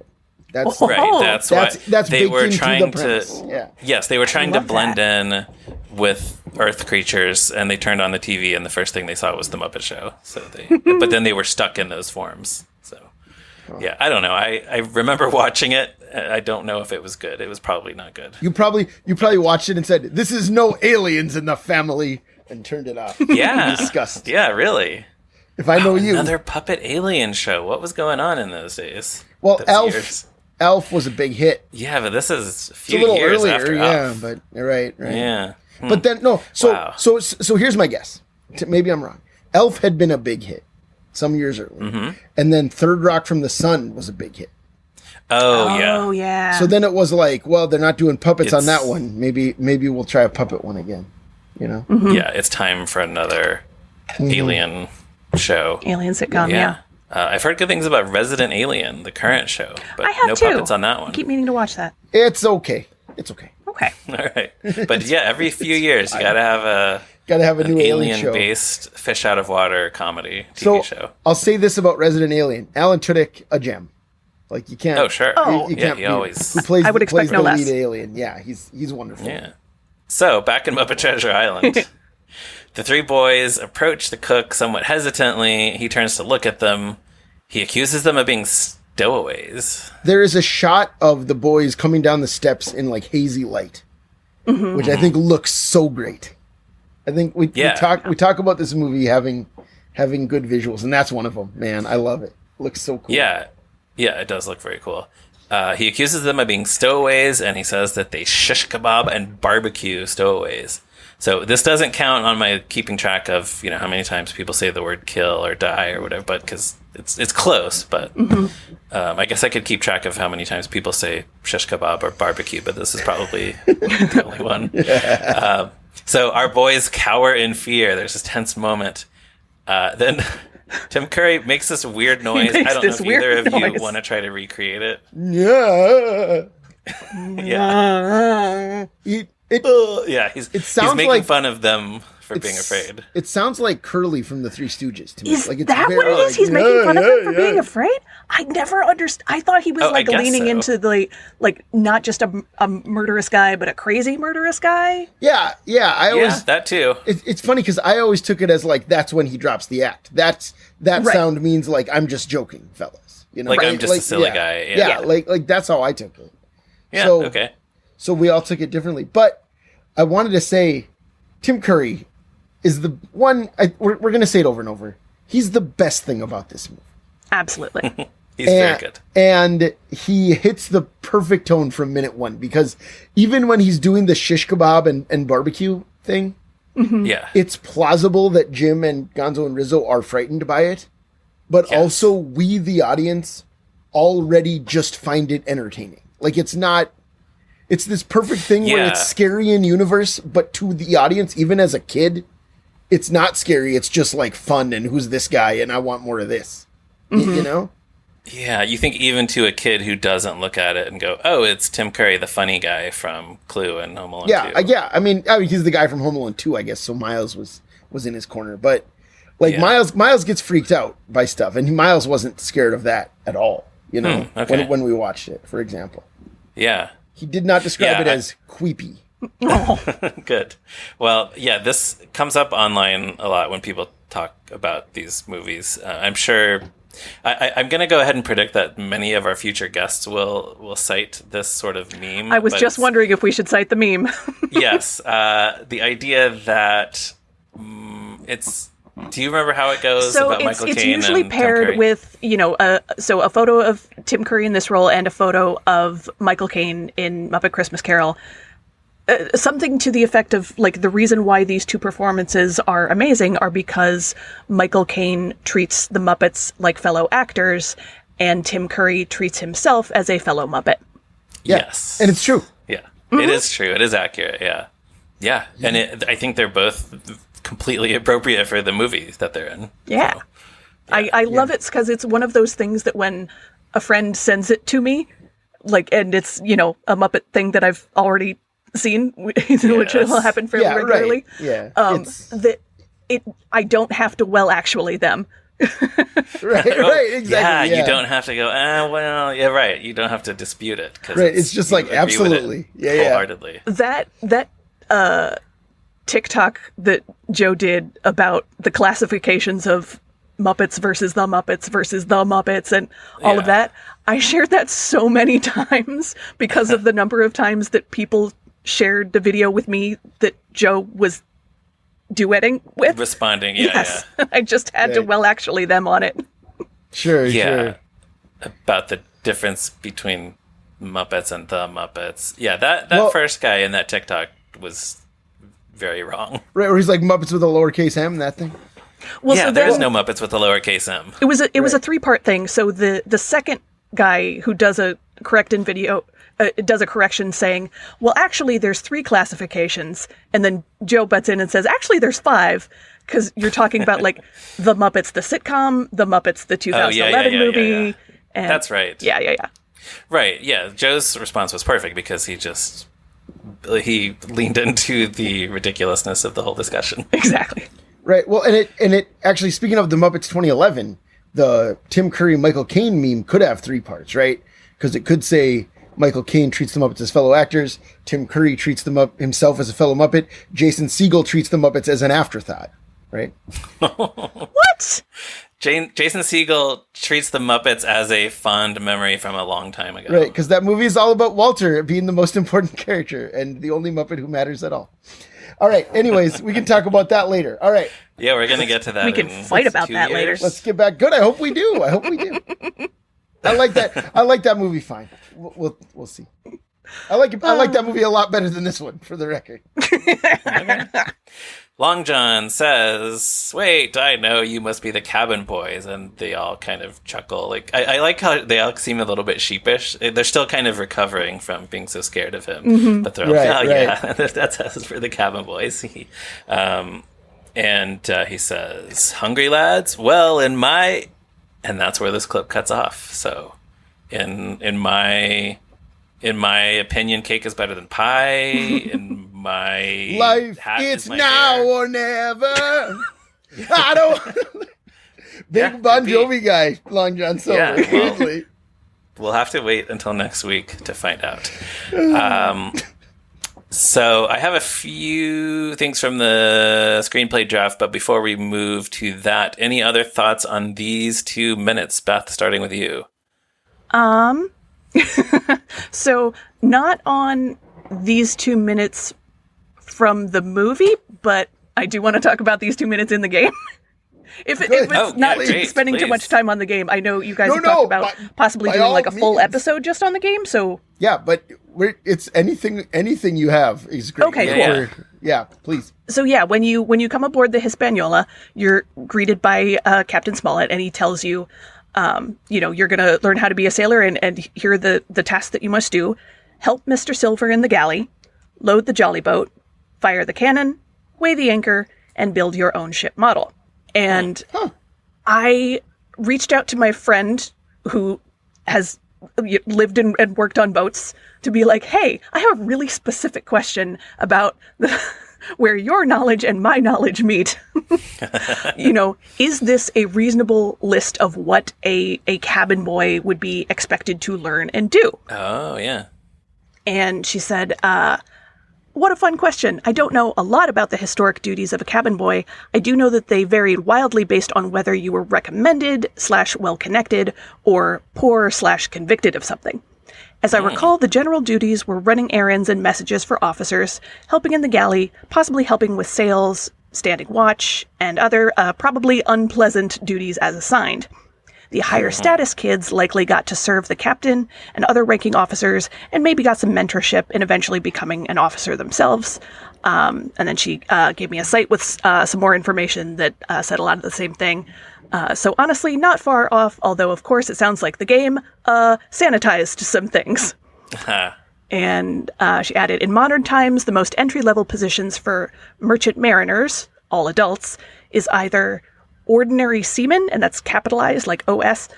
That's right. That's they were trying to. Yeah. Yes, they were trying to blend in with Earth creatures, and they turned on the TV, and the first thing they saw was the Muppet Show. So but then they were stuck in those forms. So, yeah, I don't know. I remember watching it. I don't know if it was good. It was probably not good. You probably watched it and said, "This is no aliens in the family," and turned it off. Yeah, disgust. Yeah, really. If I know you, another puppet alien show. What was going on in those days? Well, Elf was a big hit. Yeah, but this is a few little years earlier, after Elf. But right. Yeah. But then no. So here's my guess. Maybe I'm wrong. Elf had been a big hit. some years earlier. And then Third Rock from the Sun was a big hit. Oh, yeah. So then it was like, well, they're not doing puppets on that one. Maybe we'll try a puppet one again, you know? Yeah, it's time for another alien show. Alien sitcom, yeah. I've heard good things about Resident Alien, the current show, but I have no too. puppets on that one. I keep meaning to watch that. It's okay. Okay. All right. But yeah, every few years you gotta have a new alien show. Alien-based fish out of water comedy TV show. I'll say this about Resident Alien. Alan Tudyk, a gem. Like, you can't... Oh, sure. You can't he always... Who plays, I would expect plays no the less. lead alien. Yeah, he's wonderful. Yeah. So, back in Muppet Treasure Island, the three boys approach the cook somewhat hesitantly. He turns to look at them. He accuses them of being stowaways. There is a shot of the boys coming down the steps in, like, hazy light, which I think looks so great. I think we talk about this movie having good visuals, and that's one of them. Man, I love it. Looks so cool. Yeah, it does look very cool. He accuses them of being stowaways, and he says that they shish kebab and barbecue stowaways. So this doesn't count on my keeping track of, you know, how many times people say the word kill or die or whatever, but because it's close. But I guess I could keep track of how many times people say shish kebab or barbecue, but this is probably the only one. So our boys cower in fear. There's this tense moment. Then Tim Curry makes this weird noise. I don't know if either of you want to try to recreate it. Yeah. He's making fun of them for being afraid. It sounds like Curly from the Three Stooges to me. Is like, it's that what it is? He's making fun of them for being afraid? I never understood. I thought he was leaning into the not just a murderous guy, but a crazy murderous guy. Yeah. I always that too. It's funny because I always took it as like that's when he drops the act. That sound means like I'm just joking, fellas. You know, I'm just a silly guy. Yeah, like that's how I took it. Yeah. So, okay. So we all took it differently, but I wanted to say, Tim Curry is the one. We're going to say it over and over. He's the best thing about this movie. Absolutely. He's very good. And he hits the perfect tone from minute one, because even when he's doing the shish kebab and barbecue thing, it's plausible that Jim and Gonzo and Rizzo are frightened by it, but also we, the audience, already just find it entertaining. Like, it's this perfect thing where it's scary in universe, but to the audience, even as a kid, it's not scary. It's just like fun and who's this guy and I want more of this. You know? Yeah, you think even to a kid who doesn't look at it and go, oh, it's Tim Curry, the funny guy from Clue and Home Alone 2. I mean, he's the guy from Home Alone 2, I guess, so Miles was in his corner. But, like, Miles gets freaked out by stuff, and Miles wasn't scared of that at all, you know, when we watched it, for example. Yeah. He did not describe it as creepy. Good. Well, yeah, this comes up online a lot when people talk about these movies. I'm sure... I'm going to go ahead and predict that many of our future guests will cite this sort of meme. I was just wondering if we should cite the meme. Yes. The idea that it's... Do you remember how it goes about Michael Caine? It's usually paired with, a photo of Tim Curry in this role and a photo of Michael Caine in Muppet Christmas Carol. Something to the effect of, like, the reason why these two performances are amazing are because Michael Caine treats the Muppets like fellow actors, and Tim Curry treats himself as a fellow Muppet. Yes. And it's true. Yeah. It is true. It is accurate. Yeah. Yeah. And I think they're both completely appropriate for the movie that they're in. Yeah. So, I love it because it's one of those things that when a friend sends it to me, like, and it's, a Muppet thing that I've already seen, which will happen fairly regularly. Right. Yeah. I don't have to actually them. right, exactly. Yeah, you don't have to go, right. You don't have to dispute it. Right, it's just like, absolutely. Wholeheartedly. That TikTok that Joe did about the classifications of Muppets versus the Muppets and all of that, I shared that so many times because of the number of times that people shared the video with me that Joe was duetting with. Responding, yes. I just had to actually them on it. Sure. About the difference between Muppets and the Muppets. Yeah, that first guy in that TikTok was very wrong. Right, where he's like Muppets with a lowercase m, that thing. Well, yeah, so there is no Muppets with a lowercase m. It was a 3-part thing. So the second guy who does a correction saying, well, actually, there's 3 classifications, and then Joe butts in and says, actually, there's 5, because you're talking about like the Muppets, the sitcom, the Muppets, the 2011 movie. Yeah. And that's right. Yeah. Right. Yeah. Joe's response was perfect because he leaned into the ridiculousness of the whole discussion. Exactly. Right. Well, and it actually, speaking of the Muppets 2011, the Tim Curry Michael Caine meme could have 3 parts, right? Because it could say Michael Caine treats the Muppets as fellow actors, Tim Curry treats himself as a fellow Muppet, Jason Segel treats the Muppets as an afterthought, right? What? Jason Segel treats the Muppets as a fond memory from a long time ago. Right, because that movie is all about Walter being the most important character and the only Muppet who matters at all. All right, anyways, we can talk about that later. All right. Yeah, we're going to get to that. We can fight about that later. Let's get back. Good, I hope we do. I like that movie fine. We'll see. I like that movie a lot better than this one, for the record. Okay. Long John says, wait, I know you must be the Cabin Boys. And they all kind of chuckle. Like I like how they all seem a little bit sheepish. They're still kind of recovering from being so scared of him. Mm-hmm. But they're like, yeah, that's us for the Cabin Boys. And he says, hungry lads? Well, and that's where this clip cuts off. So in my opinion, cake is better than pie. In my life, it's now hair. Or never. I don't. Big Bon Jovi guy, Long John Silver. Yeah, we'll have to wait until next week to find out. So I have a few things from the screenplay draft, but before we move to that, any other thoughts on these 2 minutes? Beth, starting with you. So not on these 2 minutes from the movie, but I do want to talk about these 2 minutes in the game. If it's not spending too much time on the game, I know you guys have talked about possibly doing like a full episode just on the game. So yeah, but it's anything you have is great. Okay, cool. Yeah, please. So yeah, when you come aboard the Hispaniola, you're greeted by Captain Smollett, and he tells you, you're going to learn how to be a sailor, and here are the tasks that you must do: help Mr. Silver in the galley, load the jolly boat, fire the cannon, weigh the anchor, and build your own ship model. And I reached out to my friend who has lived and worked on boats to be like, hey, I have a really specific question about where your knowledge and my knowledge meet. Is this a reasonable list of what a cabin boy would be expected to learn and do? Oh, yeah. And she said, what a fun question. I don't know a lot about the historic duties of a cabin boy. I do know that they varied wildly based on whether you were recommended / well-connected or poor / convicted of something. As I recall, the general duties were running errands and messages for officers, helping in the galley, possibly helping with sails, standing watch, and other probably unpleasant duties as assigned. The higher status kids likely got to serve the captain and other ranking officers, and maybe got some mentorship in eventually becoming an officer themselves. And then she gave me a site with some more information that said a lot of the same thing. So honestly, not far off, although of course it sounds like the game sanitized some things. And she added, in modern times, the most entry-level positions for merchant mariners, all adults, is either ordinary seaman, and that's capitalized like OS,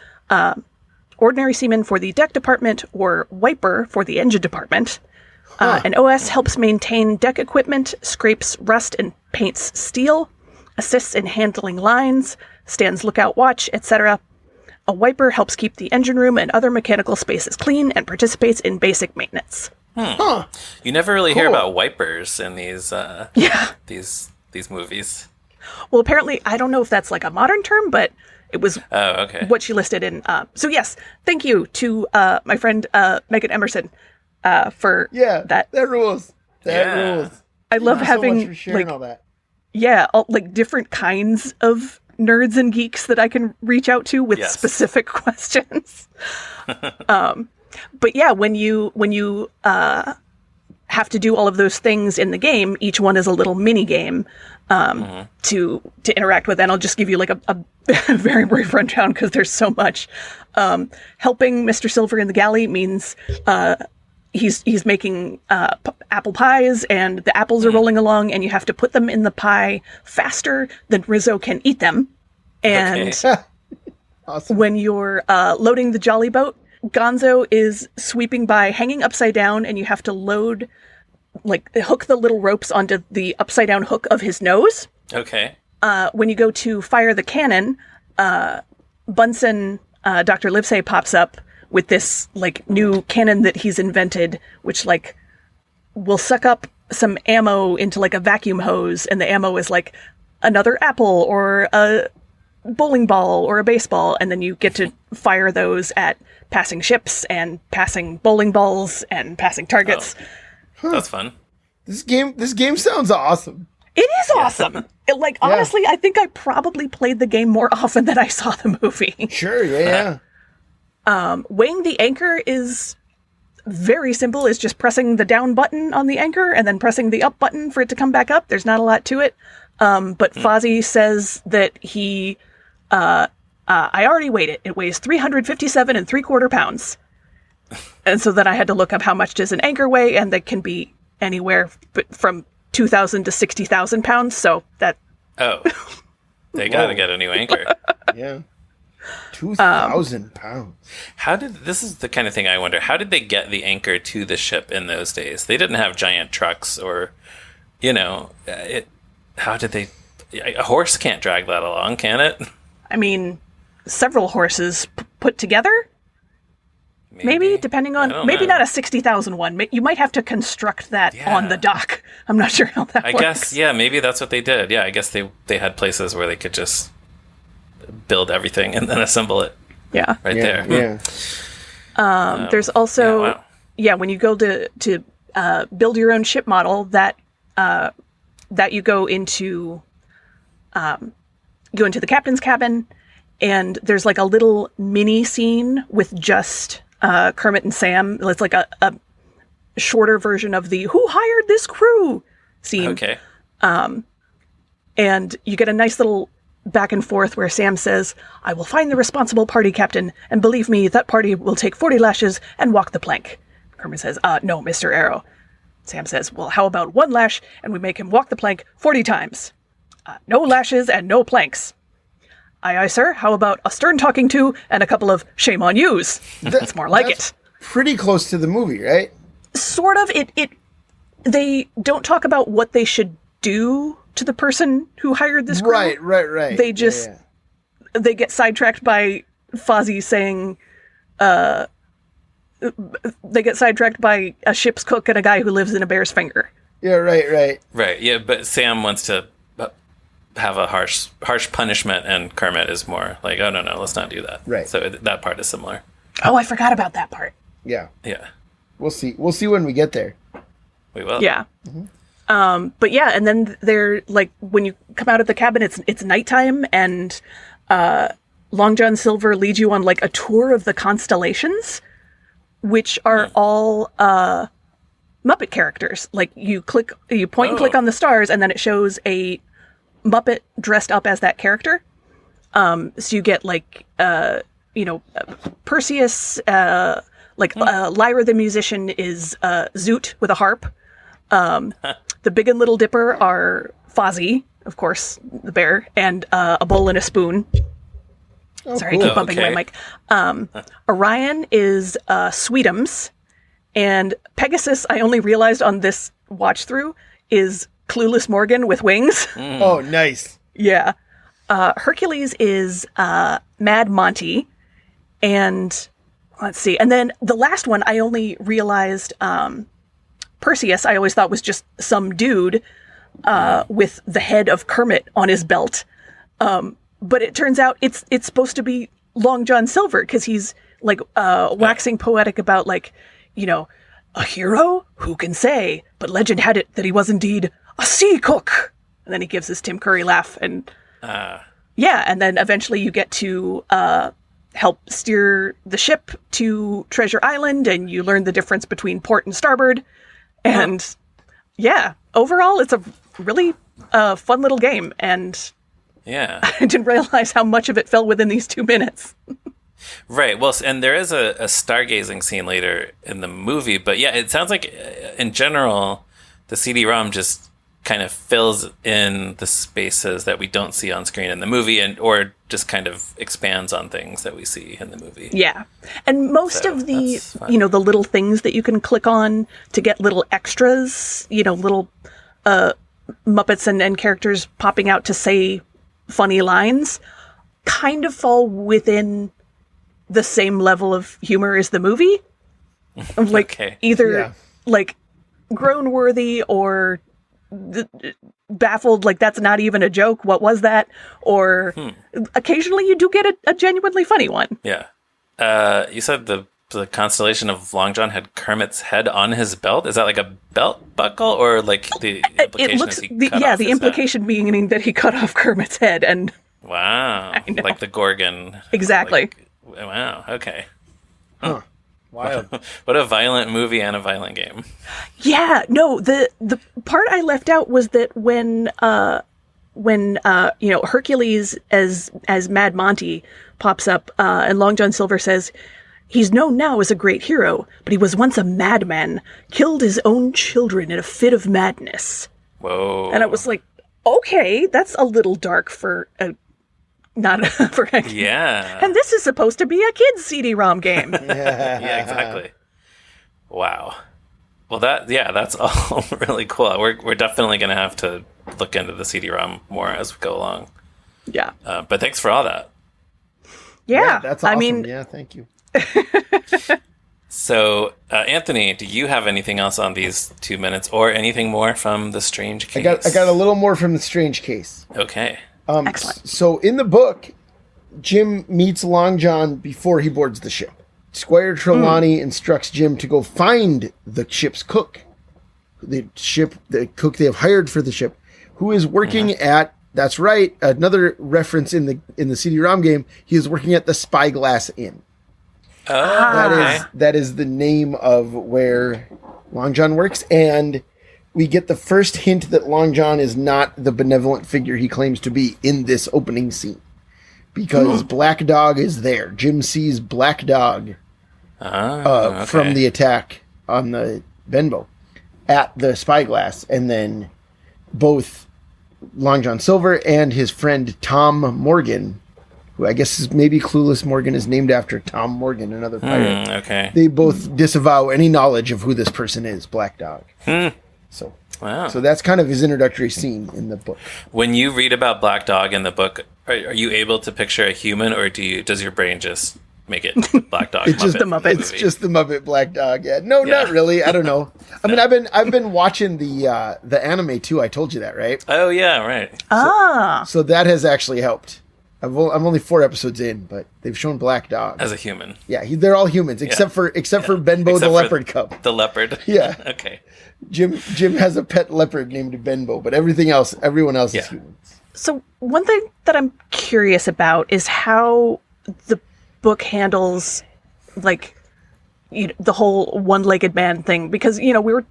ordinary seaman for the deck department, or wiper for the engine department. And OS helps maintain deck equipment, scrapes rust and paints steel, assists in handling lines, stands lookout watch, etc. A wiper helps keep the engine room and other mechanical spaces clean and participates in basic maintenance. You never really hear about wipers in these these movies. Well, apparently, I don't know if that's like a modern term, but it was what she listed in. So yes, thank you to my friend Megan Emerson for that. That rules. That rules. I love having so much for sharing all that. Yeah, different kinds of nerds and geeks that I can reach out to with specific questions. But yeah, when you have to do all of those things in the game. Each one is a little mini game to interact with. And I'll just give you like a very brief rundown because there's so much. Helping Mr. Silver in the galley means he's making apple pies, and the apples are rolling along, and you have to put them in the pie faster than Rizzo can eat them. And Awesome. when you're loading the jolly boat, Gonzo is sweeping by hanging upside down, and you have to hook the little ropes onto the upside down hook of his nose. Okay. When you go to fire the cannon, Bunsen, Dr. Livesey pops up with this like new cannon that he's invented, which like will suck up some ammo into like a vacuum hose, and the ammo is like another apple or a bowling ball or a baseball, and then you get to fire those at passing ships and passing bowling balls and passing targets. Oh, that's fun. This game sounds awesome. It is awesome. Honestly, I think I probably played the game more often than I saw the movie. Sure, yeah. Weighing the anchor is very simple. It's just pressing the down button on the anchor and then pressing the up button for it to come back up. There's not a lot to it. But Fozzie says that he... I already weighed it. It weighs 357 3/4 pounds. And so then I had to look up how much does an anchor weigh, and they can be anywhere from 2,000 to 60,000 pounds. So that... Oh, they got to get a new anchor. Yeah. 2,000 pounds. This is the kind of thing I wonder, how did they get the anchor to the ship in those days? They didn't have giant trucks or, how did they... A horse can't drag that along, can it? I mean, several horses put together? Maybe depending on... Maybe not a 60,000 one. You might have to construct that on the dock. I'm not sure how that works. I guess, maybe that's what they did. Yeah, I guess they had places where they could just build everything and then assemble it. Yeah. Right there. Yeah. There's also... when you go to build your own ship model, that you go into... the captain's cabin, and there's like a little mini scene with just Kermit and Sam. It's like a shorter version of the "Who hired this crew?" scene. Okay. And you get a nice little back and forth where Sam says, "I will find the responsible party captain, and believe me, that party will take 40 lashes and walk the plank." Kermit says, "No, Mr. Arrow." Sam says, "Well, how about 1 lash, and we make him walk the plank 40 times? No lashes and no planks." "Aye, aye, sir. How about a stern talking to and a couple of shame on yous?" That's more like it. Pretty close to the movie, right? Sort of. They don't talk about what they should do to the person who hired this crew. Right. They just... They get sidetracked by Fozzie saying... they get sidetracked by a ship's cook and a guy who lives in a bear's finger. Yeah, right. Right, yeah, but Sam wants to have a harsh punishment, and Kermit is more like, "Oh, no, let's not do that." Right. So that part is similar. Oh, I forgot about that part. Yeah. Yeah. We'll see when we get there. We will. Yeah. Mm-hmm. But yeah, and then they're like, when you come out of the cabin, it's nighttime, and Long John Silver leads you on like a tour of the constellations, which are all Muppet characters. Like you point and click on the stars, and then it shows a Muppet dressed up as that character. So you get like Perseus, Lyra the musician is Zoot with a harp. The Big and Little Dipper are Fozzie, of course, the bear, and a bowl and a spoon. Sorry, I keep bumping my mic. Orion is Sweetums, and Pegasus, I only realized on this watch through, is Clueless Morgan with wings. Oh, nice. Yeah. Hercules is Mad Monty, and let's see. And then the last one, I only realized Perseus, I always thought was just some dude with the head of Kermit on his belt. But it turns out it's supposed to be Long John Silver, because he's like waxing poetic about like, a hero? Who can say? But legend had it that he was indeed a sea cook. And then he gives this Tim Curry laugh, and and then eventually you get to help steer the ship to Treasure Island, and you learn the difference between port and starboard. And yeah, overall, it's a really fun little game. And yeah, I didn't realize how much of it fell within these 2 minutes. Right. Well, and there is a stargazing scene later in the movie, but yeah, it sounds like in general, the CD-ROM just kind of fills in the spaces that we don't see on screen in the movie, or just kind of expands on things that we see in the movie. Yeah. And most of the, the little things that you can click on to get little extras, little Muppets and characters popping out to say funny lines, kind of fall within the same level of humor as the movie. Like either like groan worthy or baffled, like that's not even a joke, what was that? Or occasionally you do get a genuinely funny one. Yeah. You said the constellation of Long John had Kermit's head on his belt. Is that like a belt buckle, or like the implication is he cut off his implication head? Being that he cut off Kermit's head. And wow, like the Gorgon. Exactly. Wow. Okay. Huh. Wild. What a violent movie and a violent game. Yeah. No. The part I left out was that when Hercules as Mad Monty pops up, and Long John Silver says, "He's known now as a great hero, but he was once a madman, killed his own children in a fit of madness." Whoa. And I was like, okay, that's a little dark for a. Not for a kid. Yeah. And this is supposed to be a kid's CD-ROM game. Yeah, exactly. Wow. Well, that's all really cool. We're definitely going to have to look into the CD-ROM more as we go along. Yeah. But thanks for all that. Yeah. That's awesome. I mean, yeah, thank you. So, Anthony, do you have anything else on these 2 minutes, or anything more from the Strange Case? I got a little more from the Strange Case. Okay. Excellent. So in the book, Jim meets Long John before he boards the ship. Squire Trelawney instructs Jim to go find the ship's cook, the cook they have hired for the ship, who is working at. That's right. Another reference in the CD-ROM game. He is working at the Spyglass Inn. Oh, that is the name of where Long John works, and we get the first hint that Long John is not the benevolent figure he claims to be in this opening scene. Because Black Dog is there. Jim sees Black Dog from the attack on the Benbow at the Spyglass. And then both Long John Silver and his friend Tom Morgan, who I guess is maybe Clueless Morgan is named after Tom Morgan, another pirate. Okay. They both disavow any knowledge of who this person is, Black Dog. So, wow. So that's kind of his introductory scene in the book. When you read about Black Dog in the book, are you able to picture a human, or does your brain just make it Black Dog? It's just the Muppet. It's just the Muppet Black Dog. Yeah. No, not really. I don't know. I mean, I've been watching the anime too. I told you that, right? Oh yeah, right. So that has actually helped. I'm only 4 episodes in, but they've shown Black Dog As a human. Yeah, they're all humans except for Benbow the leopard cub. The leopard. Yeah. Okay. Jim has a pet leopard named Benbow, but everyone else is humans. So one thing that I'm curious about is how the book handles like the whole one-legged man thing, because we were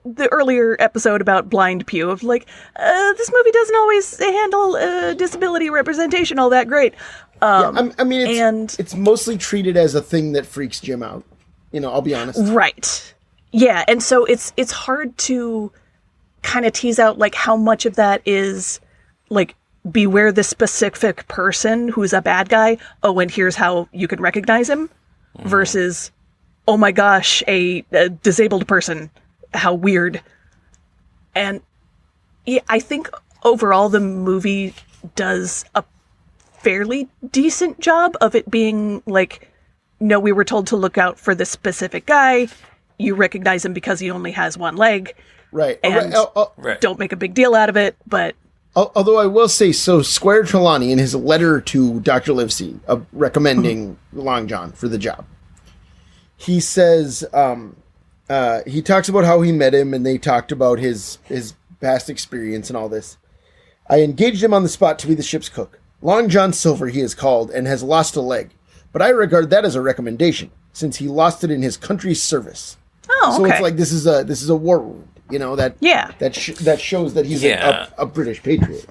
the earlier episode about Blind Pew of like this movie doesn't always handle disability representation all that great. I mean, it's mostly treated as a thing that freaks Jim out. I'll be honest. Right. Yeah, and so it's hard to kind of tease out like how much of that is like beware the specific person who's a bad guy. Oh, and here's how you can recognize him, versus oh my gosh, a disabled person. How weird. And yeah, I think overall the movie does a fairly decent job of it being like, no, we were told to look out for this specific guy. You recognize him because he only has one leg. Right. And don't make a big deal out of it. But although I will say, so Squire Trelawney in his letter to Dr. Livesey recommending Long John for the job, he says, he talks about how he met him, and they talked about his past experience and all this. I engaged him on the spot to be the ship's cook. Long John Silver he is called, and has lost a leg. But I regard that as a recommendation, since he lost it in his country's service. Oh, So okay. it's like this is a war wound, that shows that he's a British patriot,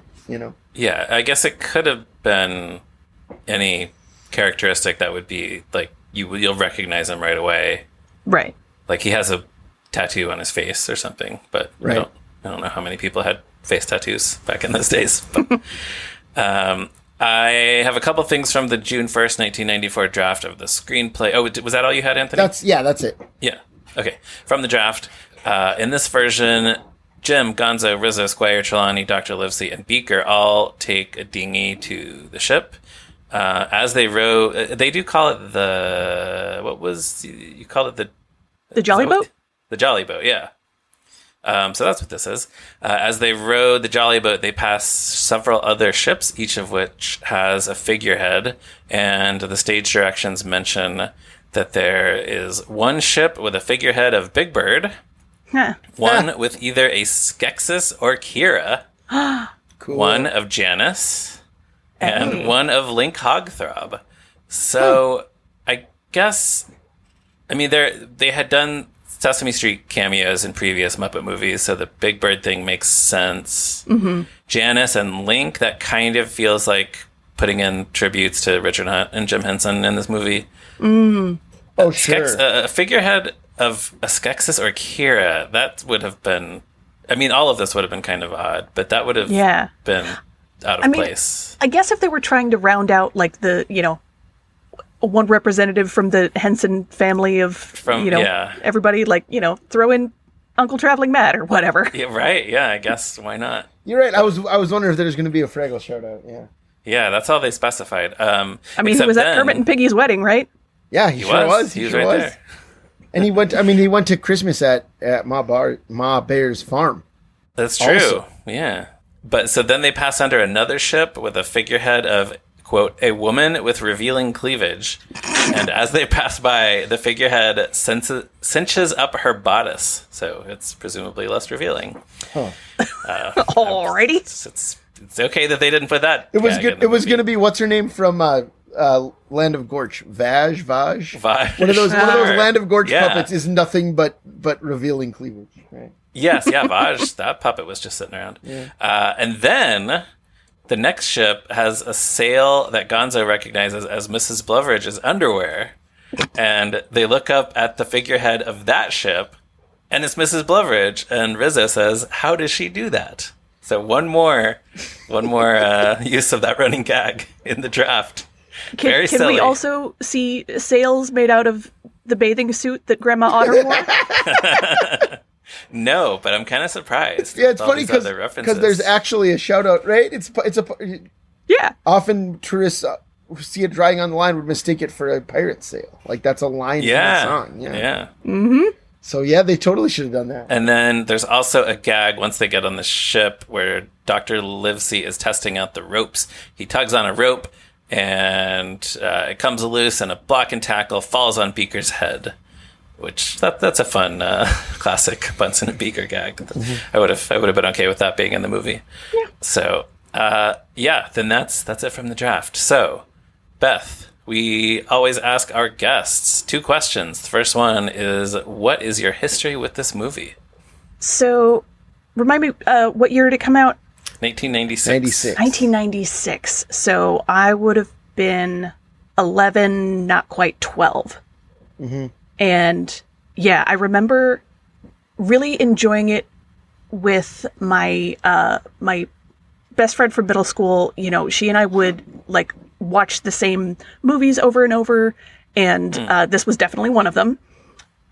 Yeah, I guess it could have been any characteristic that would be like you'll recognize him right away. Right. Like he has a tattoo on his face or something, but right. I don't know how many people had face tattoos back in those days. But, I have a couple things from the June 1st, 1994 draft of the screenplay. Oh, was that all you had, Anthony? That's it. Yeah. Okay. From the draft, in this version, Jim, Gonzo, Rizzo, Squire, Trelawney, Dr. Livesey, and Beaker all take a dinghy to the ship. As they row, they do call it you call it the Jolly Boat? The Jolly Boat, yeah. So that's what this is. As they row the Jolly Boat, they pass several other ships, each of which has a figurehead, and the stage directions mention that there is one ship with a figurehead of Big Bird, one with either a Skeksis or Kira, Cool. one of Janice, and one of Link Hogthrob. So I guess, I mean, they had done Sesame Street cameos in previous Muppet movies, so the Big Bird thing makes sense. Mm-hmm. Janice and Link, that kind of feels like putting in tributes to Richard Hunt and Jim Henson in this movie. Mm. Oh, sure. A figurehead of a Skeksis or Kira, that would have been... I mean, all of this would have been kind of odd, but that would have been out of place. I guess if they were trying to round out, like, the, one representative from the Henson family of, everybody, like, throw in Uncle Traveling Matt or whatever. Yeah, right. Yeah, I guess. Why not? You're right. I was wondering if there was going to be a Fraggle shout out. Yeah. Yeah, that's all they specified. He was at Kermit and Piggy's wedding, right? Yeah, he sure was. He was right there. And he went to Christmas at Ma Bear's farm. That's true. Also. Yeah. But so then they pass under another ship with a figurehead of, quote, a woman with revealing cleavage. And as they pass by, the figurehead cinches up her bodice. So it's presumably less revealing. Huh. Alrighty. It's okay that they didn't put that. It was good. It was going to be, what's her name from Land of Gorch? Vaj. One of those Land of Gorch puppets is nothing but revealing cleavage, right? Yes, yeah, Vaj. That puppet was just sitting around. Yeah. And then the next ship has a sail that Gonzo recognizes as Mrs. Bluvridge's underwear. And they look up at the figurehead of that ship, and it's Mrs. Bluvridge. And Rizzo says, "How does she do that?" So one more use of that running gag in the draft. Very silly. Can we also see sails made out of the bathing suit that Grandma Otter wore? No, but I'm kind of surprised. Yeah, it's funny because there's actually a shout out, right? It's yeah. Often tourists who see it drying on the line would mistake it for a pirate sail. Like that's a line from the song. Yeah. Mm-hmm. So yeah, they totally should have done that. And then there's also a gag once they get on the ship where Dr. Livesey is testing out the ropes. He tugs on a rope and it comes loose, and a block and tackle falls on Beaker's head. Which that's a fun classic Bunsen and Beaker gag. Mm-hmm. I would have been okay with that being in the movie. Yeah. So then that's it from the draft. So, Beth, we always ask our guests 2 questions. The first one is, what is your history with this movie? So, remind me, what year did it come out? 1996. 1996. So I would have been 11, not quite 12. Mm-hmm. And yeah, I remember really enjoying it with my my best friend from middle school. She and I would like watch the same movies over and over, and this was definitely one of them.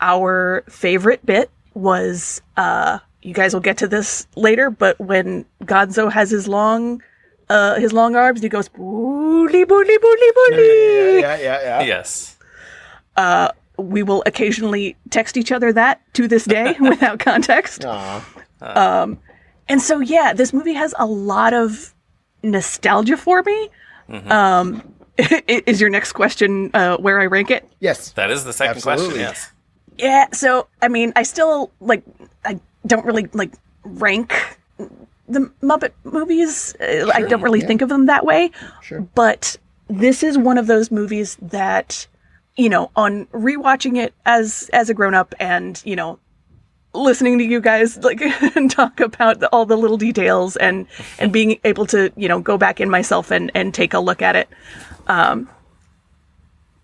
Our favorite bit was, you guys will get to this later, but when Gonzo has his long arms, he goes, "Boodly, boodly, boodly, boodly." Yeah. Yes. We will occasionally text each other that to this day without context. And so, yeah, this movie has a lot of nostalgia for me. Mm-hmm. Is your next question where I rank it? Yes. That is the second question, yes. Yeah, so, I mean, I still, I don't really, rank the Muppet movies. Sure, I don't really think of them that way. Sure. But this is one of those movies that on rewatching it as a grown-up and, listening to you guys talk about all the little details and being able to, go back in myself and take a look at it.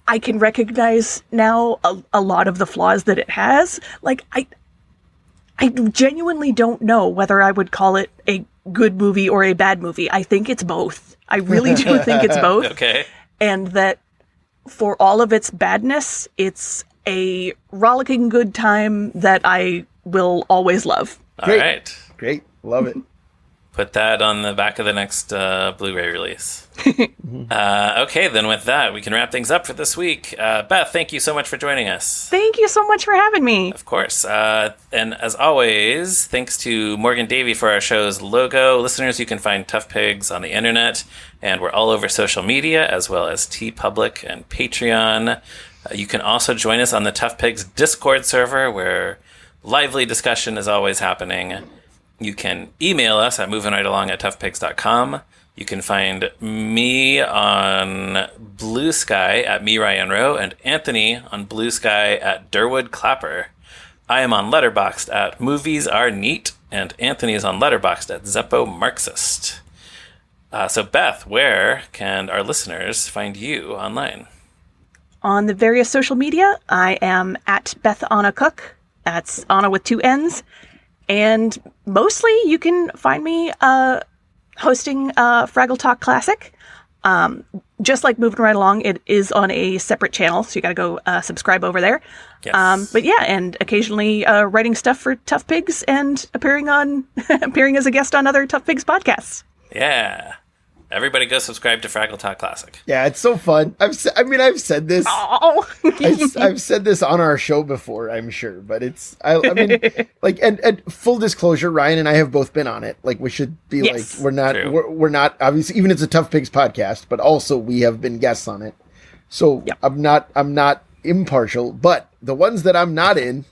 I can recognize now a lot of the flaws that it has. I genuinely don't know whether I would call it a good movie or a bad movie. I think it's both. I really do think it's both. Okay. And that for all of its badness, it's a rollicking good time that I will always love. All right. Great. Love it. Put that on the back of the next Blu-ray release. Okay, then with that, we can wrap things up for this week. Beth, thank you so much for joining us. Thank you so much for having me. Of course. And as always, thanks to Morgan Davy for our show's logo. Listeners, you can find Tough Pigs on the internet, and we're all over social media, as well as TeePublic and Patreon. You can also join us on the Tough Pigs Discord server, where lively discussion is always happening. You can email us at movingrightalong@toughpigs.com. You can find me on Blue Sky at @MeRyanRowe and Anthony on Blue Sky at Durwood Clapper. I am on Letterboxd at MoviesAreNeat, and Anthony is on Letterboxd at Zeppo Marxist. So Beth, where can our listeners find you online? On the various social media, I am at Beth Anna Cook. That's Anna with 2 N's. And mostly you can find me hosting Fraggle Talk Classic. Just like Moving Right Along, it is on a separate channel, so you got to go subscribe over there. Yes. But yeah, and occasionally writing stuff for Tough Pigs and appearing as a guest on other Tough Pigs podcasts. Yeah. Everybody go subscribe to Fraggle Talk Classic. Yeah, it's so fun. I've said this. Oh. I've said this on our show before, I'm sure, but I mean, and full disclosure, Ryan and I have both been on it. We should be yes. we're not obviously, even it's a Tough Pigs podcast, but also we have been guests on it. So yep. I'm not impartial, but the ones that I'm not in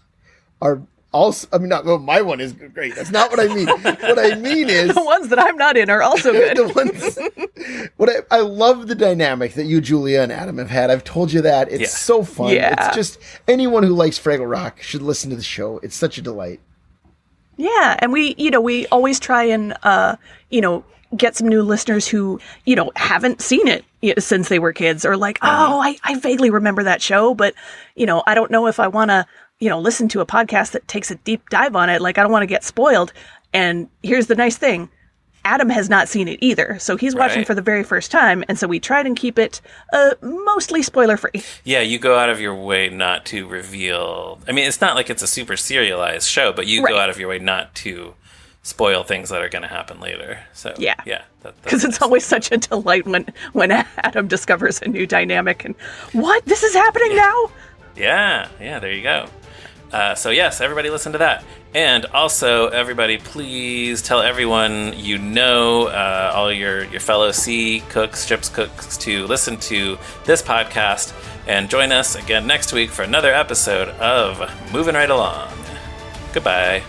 are also, my one is great. That's not what I mean. What I mean is the ones that I'm not in are also good. I love the dynamic that you, Julia, and Adam have had. I've told you that. It's so fun. Yeah. It's just anyone who likes Fraggle Rock should listen to the show. It's such a delight. Yeah, and we always try and get some new listeners who haven't seen it since they were kids, or I vaguely remember that show, but I don't know if I want to listen to a podcast that takes a deep dive on it. I don't want to get spoiled. And here's the nice thing. Adam has not seen it either. So he's watching for the very first time. And so we tried and keep it mostly spoiler free. Yeah, you go out of your way not to reveal. I mean, it's not like it's a super serialized show, but you go out of your way not to spoil things that are going to happen later. So yeah. Because it's always such a delight when Adam discovers a new dynamic and what? This is happening now? Yeah, there you go. So yes, everybody listen to that. And also, everybody, please tell everyone all your fellow sea cooks, ships cooks, to listen to this podcast and join us again next week for another episode of Moving Right Along. Goodbye.